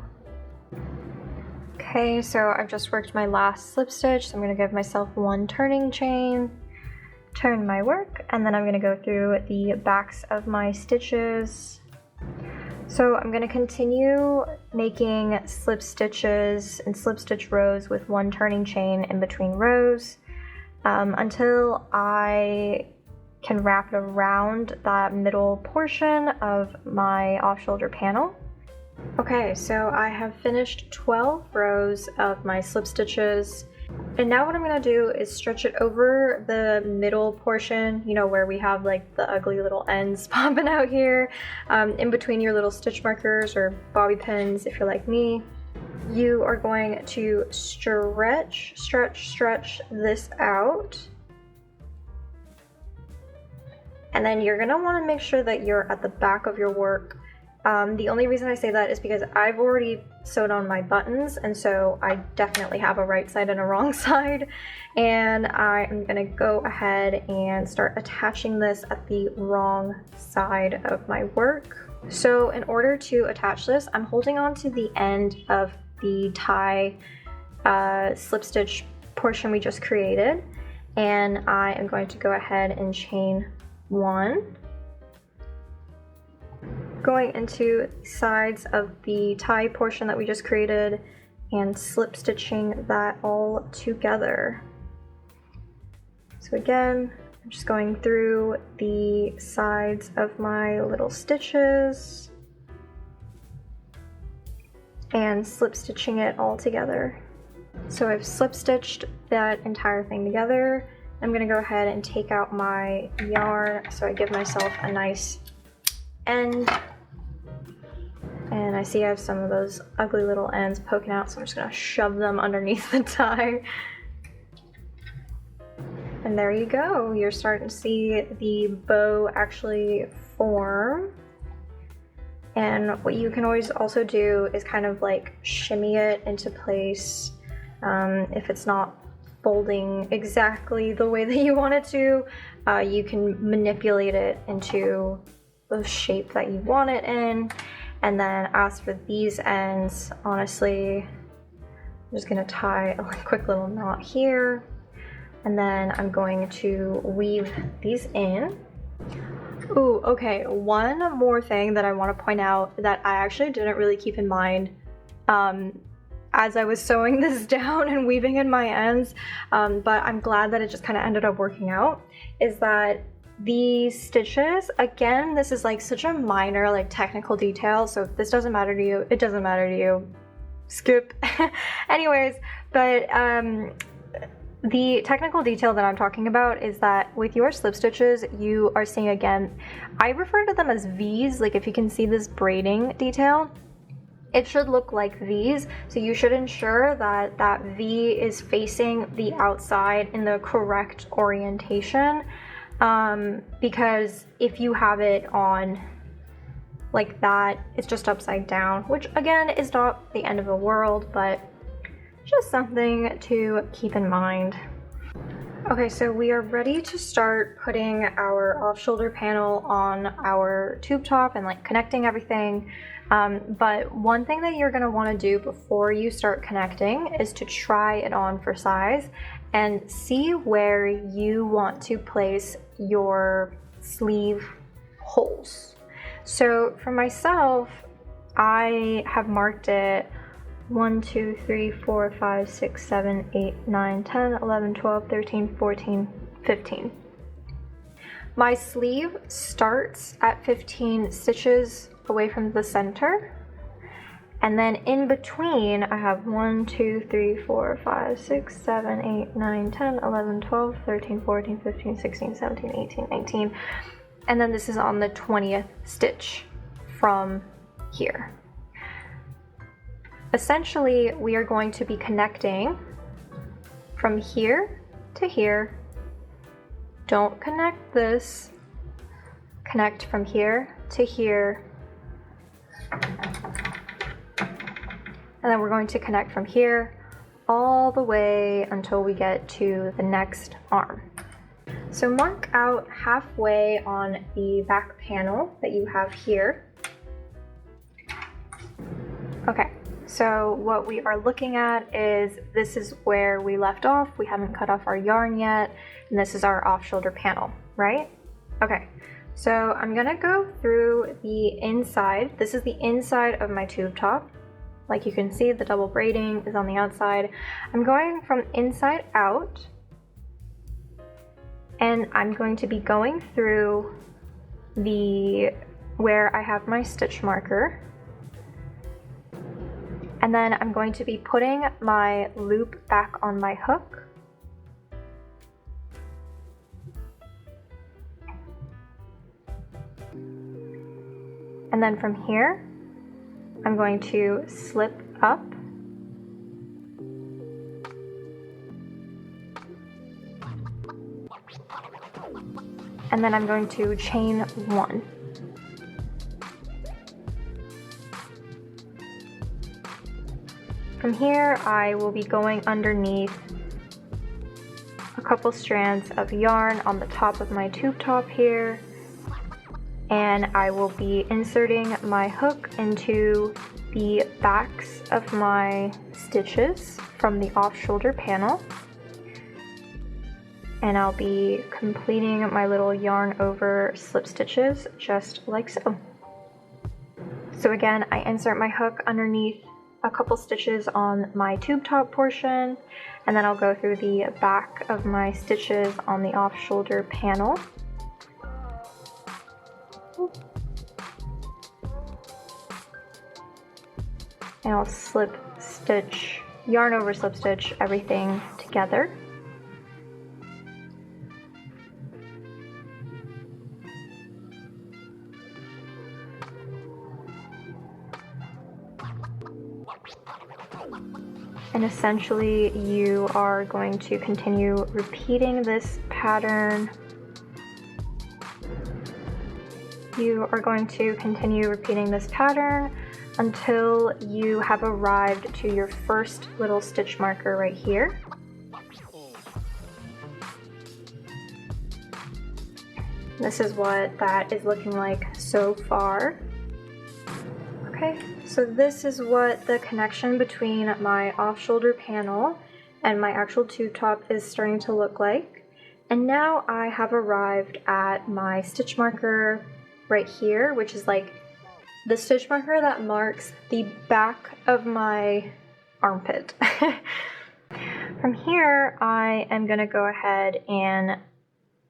S1: Okay, so I've just worked my last slip stitch, so I'm going to give myself one turning chain, turn my work, and then I'm going to go through the backs of my stitches. So I'm going to continue making slip stitches and slip stitch rows with one turning chain in between rows until I can wrap it around that middle portion of my off-shoulder panel. Okay, so I have finished 12 rows of my slip stitches, and now what I'm going to do is stretch it over the middle portion, you know, where we have like the ugly little ends popping out here, in between your little stitch markers or bobby pins if you're like me. You are going to stretch this out. And then you're gonna wanna make sure that you're at the back of your work. The only reason I say that is because I've already sewed on my buttons, and so I definitely have a right side and a wrong side. And I'm gonna go ahead and start attaching this at the wrong side of my work. So in order to attach this, I'm holding on to the end of the tie slip stitch portion we just created, and I am going to go ahead and chain one, going into the sides of the tie portion that we just created and slip stitching that all together. So again, I'm just going through the sides of my little stitches and slip stitching it all together. So I've slip stitched that entire thing together. I'm gonna go ahead and take out my yarn so I give myself a nice end. And I see I have some of those ugly little ends poking out, so I'm just gonna shove them underneath the tie. And there you go. You're starting to see the bow actually form. And what you can always also do is kind of like shimmy it into place if it's not folding exactly the way that you want it to. You can manipulate it into the shape that you want it in. And then as for these ends, honestly, I'm just gonna tie a quick little knot here, and then I'm going to weave these in. Ooh, okay, one more thing that I want to point out that I actually didn't really keep in mind as I was sewing this down and weaving in my ends, but I'm glad that it just kind of ended up working out, is that these stitches, again, this is like such a minor like technical detail, so if this doesn't matter to you, it doesn't matter to you, skip. Anyways, but the technical detail that I'm talking about is that with your slip stitches, you are seeing, again, I refer to them as V's, like if you can see this braiding detail, it should look like V's, so you should ensure that that V is facing the outside in the correct orientation, because if you have it on like that, it's just upside down, which again is not the end of the world, but just something to keep in mind. Okay, so we are ready to start putting our off-shoulder panel on our tube top and like connecting everything. But one thing that you're gonna wanna do before you start connecting is to try it on for size and see where you want to place your sleeve holes. So for myself, I have marked it 1, 2, 3, 4, 5, 6, 7, 8, 9, 10, 11, 12, 13, 14, 15. My sleeve starts at 15 stitches away from the center, and then in between I have 1, 2, 3, 4, 5, 6, 7, 8, 9, 10, 11, 12, 13, 14, 15, 16, 17, 18, 19, and then this is on the 20th stitch from here. Essentially, we are going to be connecting from here to here. Don't connect this. Connect from here to here, and then we're going to connect from here all the way until we get to the next arm. So mark out halfway on the back panel that you have here. Okay, so what we are looking at is this is where we left off. We haven't cut off our yarn yet, and this is our off-shoulder panel, right? Okay, so I'm gonna go through the inside. This is the inside of my tube top. Like you can see, the double braiding is on the outside. I'm going from inside out, and I'm going to be going through where I have my stitch marker. And then I'm going to be putting my loop back on my hook. And then from here, I'm going to slip up. And then I'm going to chain 1. From here, I will be going underneath a couple strands of yarn on the top of my tube top here, and I will be inserting my hook into the backs of my stitches from the off-shoulder panel, and I'll be completing my little yarn over slip stitches just like so. So again, I insert my hook underneath a couple stitches on my tube top portion, and then I'll go through the back of my stitches on the off-shoulder panel. And I'll slip stitch, yarn over slip stitch everything together. And essentially you are going to continue repeating this pattern. You are going to continue repeating this pattern until you have arrived to your first little stitch marker right here. This is what that is looking like so far. Okay, so this is what the connection between my off-shoulder panel and my actual tube top is starting to look like. And now I have arrived at my stitch marker right here, which is like the stitch marker that marks the back of my armpit. From here, I am gonna go ahead and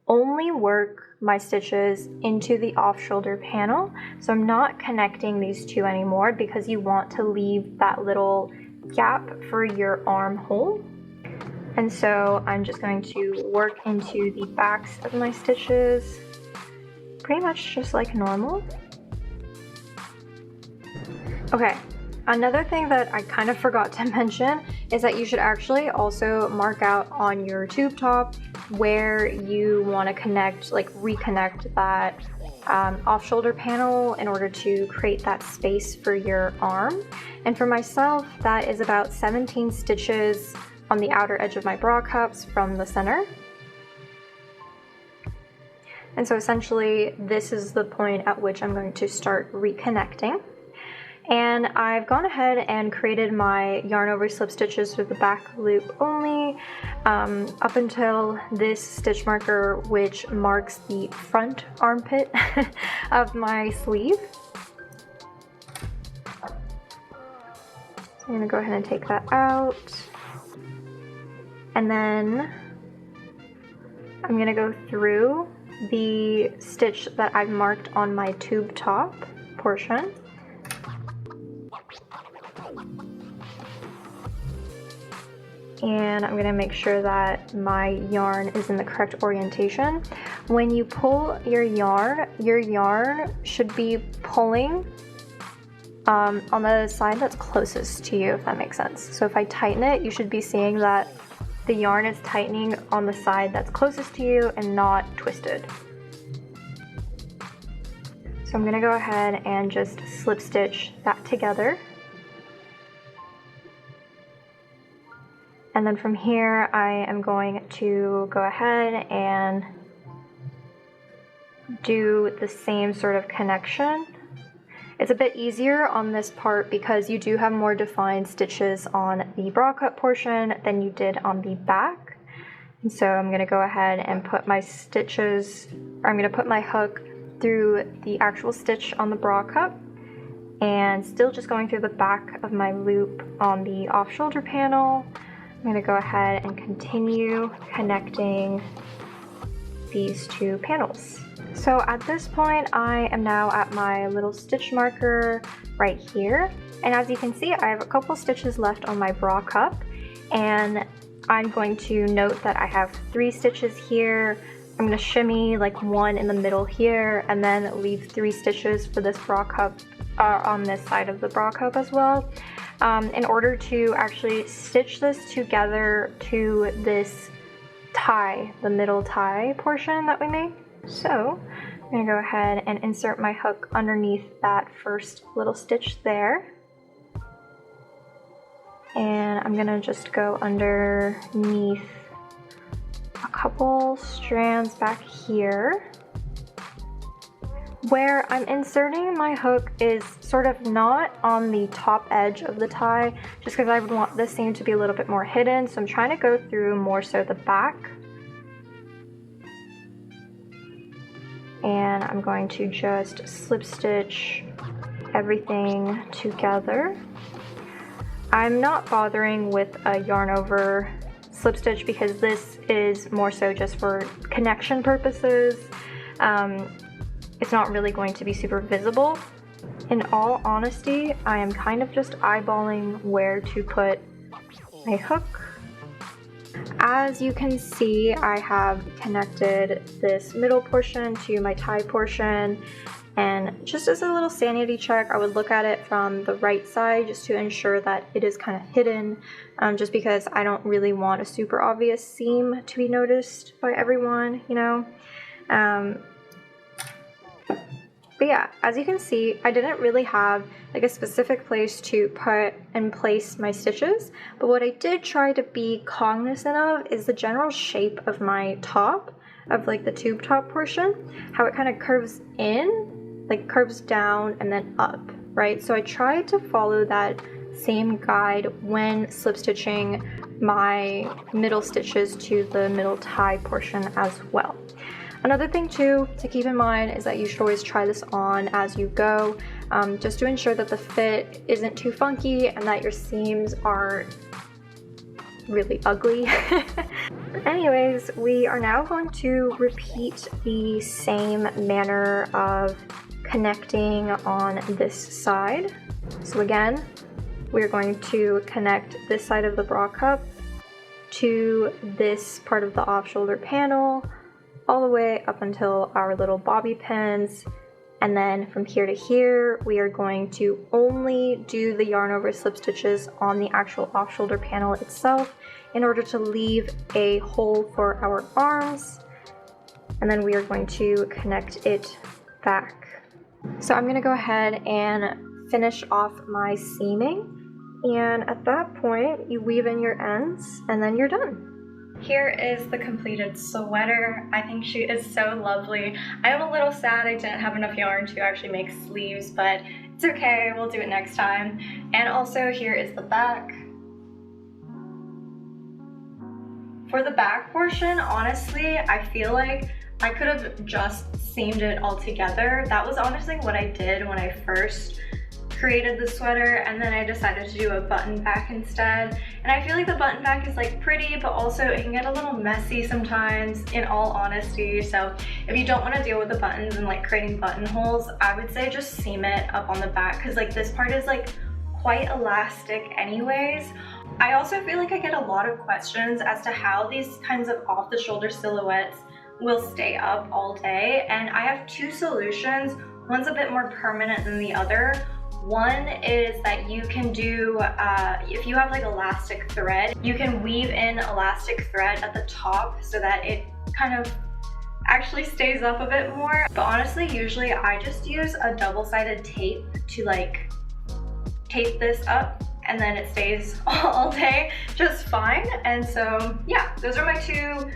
S1: only work my stitches into the off-shoulder panel. So I'm not connecting these two anymore because you want to leave that little gap for your armhole. And so I'm just going to work into the backs of my stitches, pretty much just like normal. Okay, another thing that I kind of forgot to mention is that you should actually also mark out on your tube top where you want to connect, like reconnect that off-shoulder panel in order to create that space for your arm. And for myself, that is about 17 stitches on the outer edge of my bra cups from the center. And so essentially this is the point at which I'm going to start reconnecting. And I've gone ahead and created my yarn over slip stitches with the back loop only up until this stitch marker, which marks the front armpit of my sleeve. So I'm gonna go ahead and take that out. And then I'm gonna go through the stitch that I've marked on my tube top portion. And I'm going to make sure that my yarn is in the correct orientation. When you pull your yarn should be pulling on the side that's closest to you, if that makes sense. So if I tighten it, you should be seeing that the yarn is tightening on the side that's closest to you and not twisted. So I'm gonna go ahead and just slip stitch that together. And then from here, I am going to go ahead and do the same sort of connection. It's a bit easier on this part because you do have more defined stitches on the bra cut portion than you did on the back. And so I'm gonna go ahead and put my stitches, or I'm gonna put my hook through the actual stitch on the bra cup, and still just going through the back of my loop on the off shoulder panel. I'm gonna go ahead and continue connecting these two panels. So at this point, I am now at my little stitch marker right here. And as you can see, I have a couple stitches left on my bra cup, and I'm going to note that I have 3 stitches here. I'm gonna shimmy like 1 in the middle here, and then leave 3 stitches for this bra cup on this side of the bra cup as well, in order to actually stitch this together to this tie, the middle tie portion that we make. So I'm gonna go ahead and insert my hook underneath that first little stitch there. And I'm gonna just go underneath a couple strands back here. Where I'm inserting my hook is sort of not on the top edge of the tie, just because I would want this seam to be a little bit more hidden, so I'm trying to go through more so the back. And I'm going to just slip stitch everything together. I'm not bothering with a yarn over slip stitch because this is more so just for connection purposes. It's not really going to be super visible. In all honesty, I am kind of just eyeballing where to put a hook. As you can see, I have connected this middle portion to my tie portion, and just as a little sanity check, I would look at it from the right side just to ensure that it is kind of hidden, just because I don't really want a super obvious seam to be noticed by everyone, you know. But yeah, as you can see, I didn't really have like a specific place to put and place my stitches, but what I did try to be cognizant of is the general shape of my top, of like the tube top portion, how it kind of curves in, like curves down and then up, right? So I tried to follow that same guide when slip stitching my middle stitches to the middle tie portion as well. Another thing too to keep in mind is that you should always try this on as you go, just to ensure that the fit isn't too funky and that your seams are really ugly. Anyways, we are now going to repeat the same manner of connecting on this side. So again, we're going to connect this side of the bra cup to this part of the off shoulder panel, all the way up until our little bobby pins, and then from here to here we are going to only do the yarn over slip stitches on the actual off shoulder panel itself in order to leave a hole for our arms, and then we are going to connect it back. So I'm going to go ahead and finish off my seaming, and at that point you weave in your ends and then you're done. Here is the completed sweater. I think she is so lovely. I am a little sad I didn't have enough yarn to actually make sleeves, but it's okay, we'll do it next time. And also here is the back. For the back portion, honestly, I feel like I could have just seamed it all together. That was honestly what I did when I first created the sweater, and then I decided to do a button back instead. And I feel like the button back is like pretty, but also it can get a little messy sometimes, in all honesty. So if you don't want to deal with the buttons and like creating buttonholes, I would say just seam it up on the back, because like this part is like quite elastic anyways. I also feel like I get a lot of questions as to how these kinds of off the shoulder silhouettes will stay up all day, and I have 2 solutions. One's a bit more permanent than the other. One is that you can do, if you have like elastic thread, you can weave in elastic thread at the top so that it kind of actually stays up a bit more. But honestly, usually I just use a double-sided tape to like tape this up, and then it stays all day just fine. And so yeah, those are my two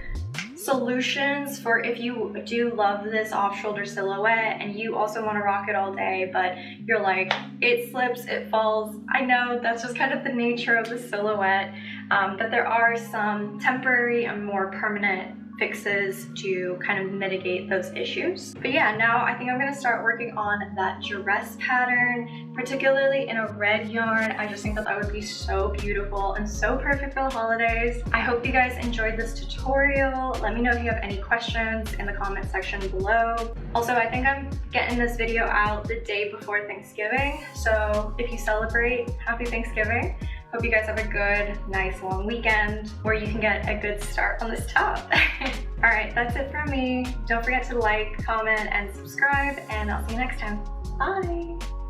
S1: solutions for if you do love this off-shoulder silhouette and you also want to rock it all day, but you're like, it slips, it falls. I know that's just kind of the nature of the silhouette, but there are some temporary and more permanent fixes to kind of mitigate those issues. But yeah, now I think I'm gonna start working on that dress pattern, particularly in a red yarn. I just think that that would be so beautiful and so perfect for the holidays. I hope you guys enjoyed this tutorial. Let me know if you have any questions in the comment section below. Also, I think I'm getting this video out the day before Thanksgiving, so if you celebrate, happy Thanksgiving. Hope you guys have a good, nice, long weekend where you can get a good start on this top. All right, that's it from me. Don't forget to like, comment, and subscribe, and I'll see you next time. Bye.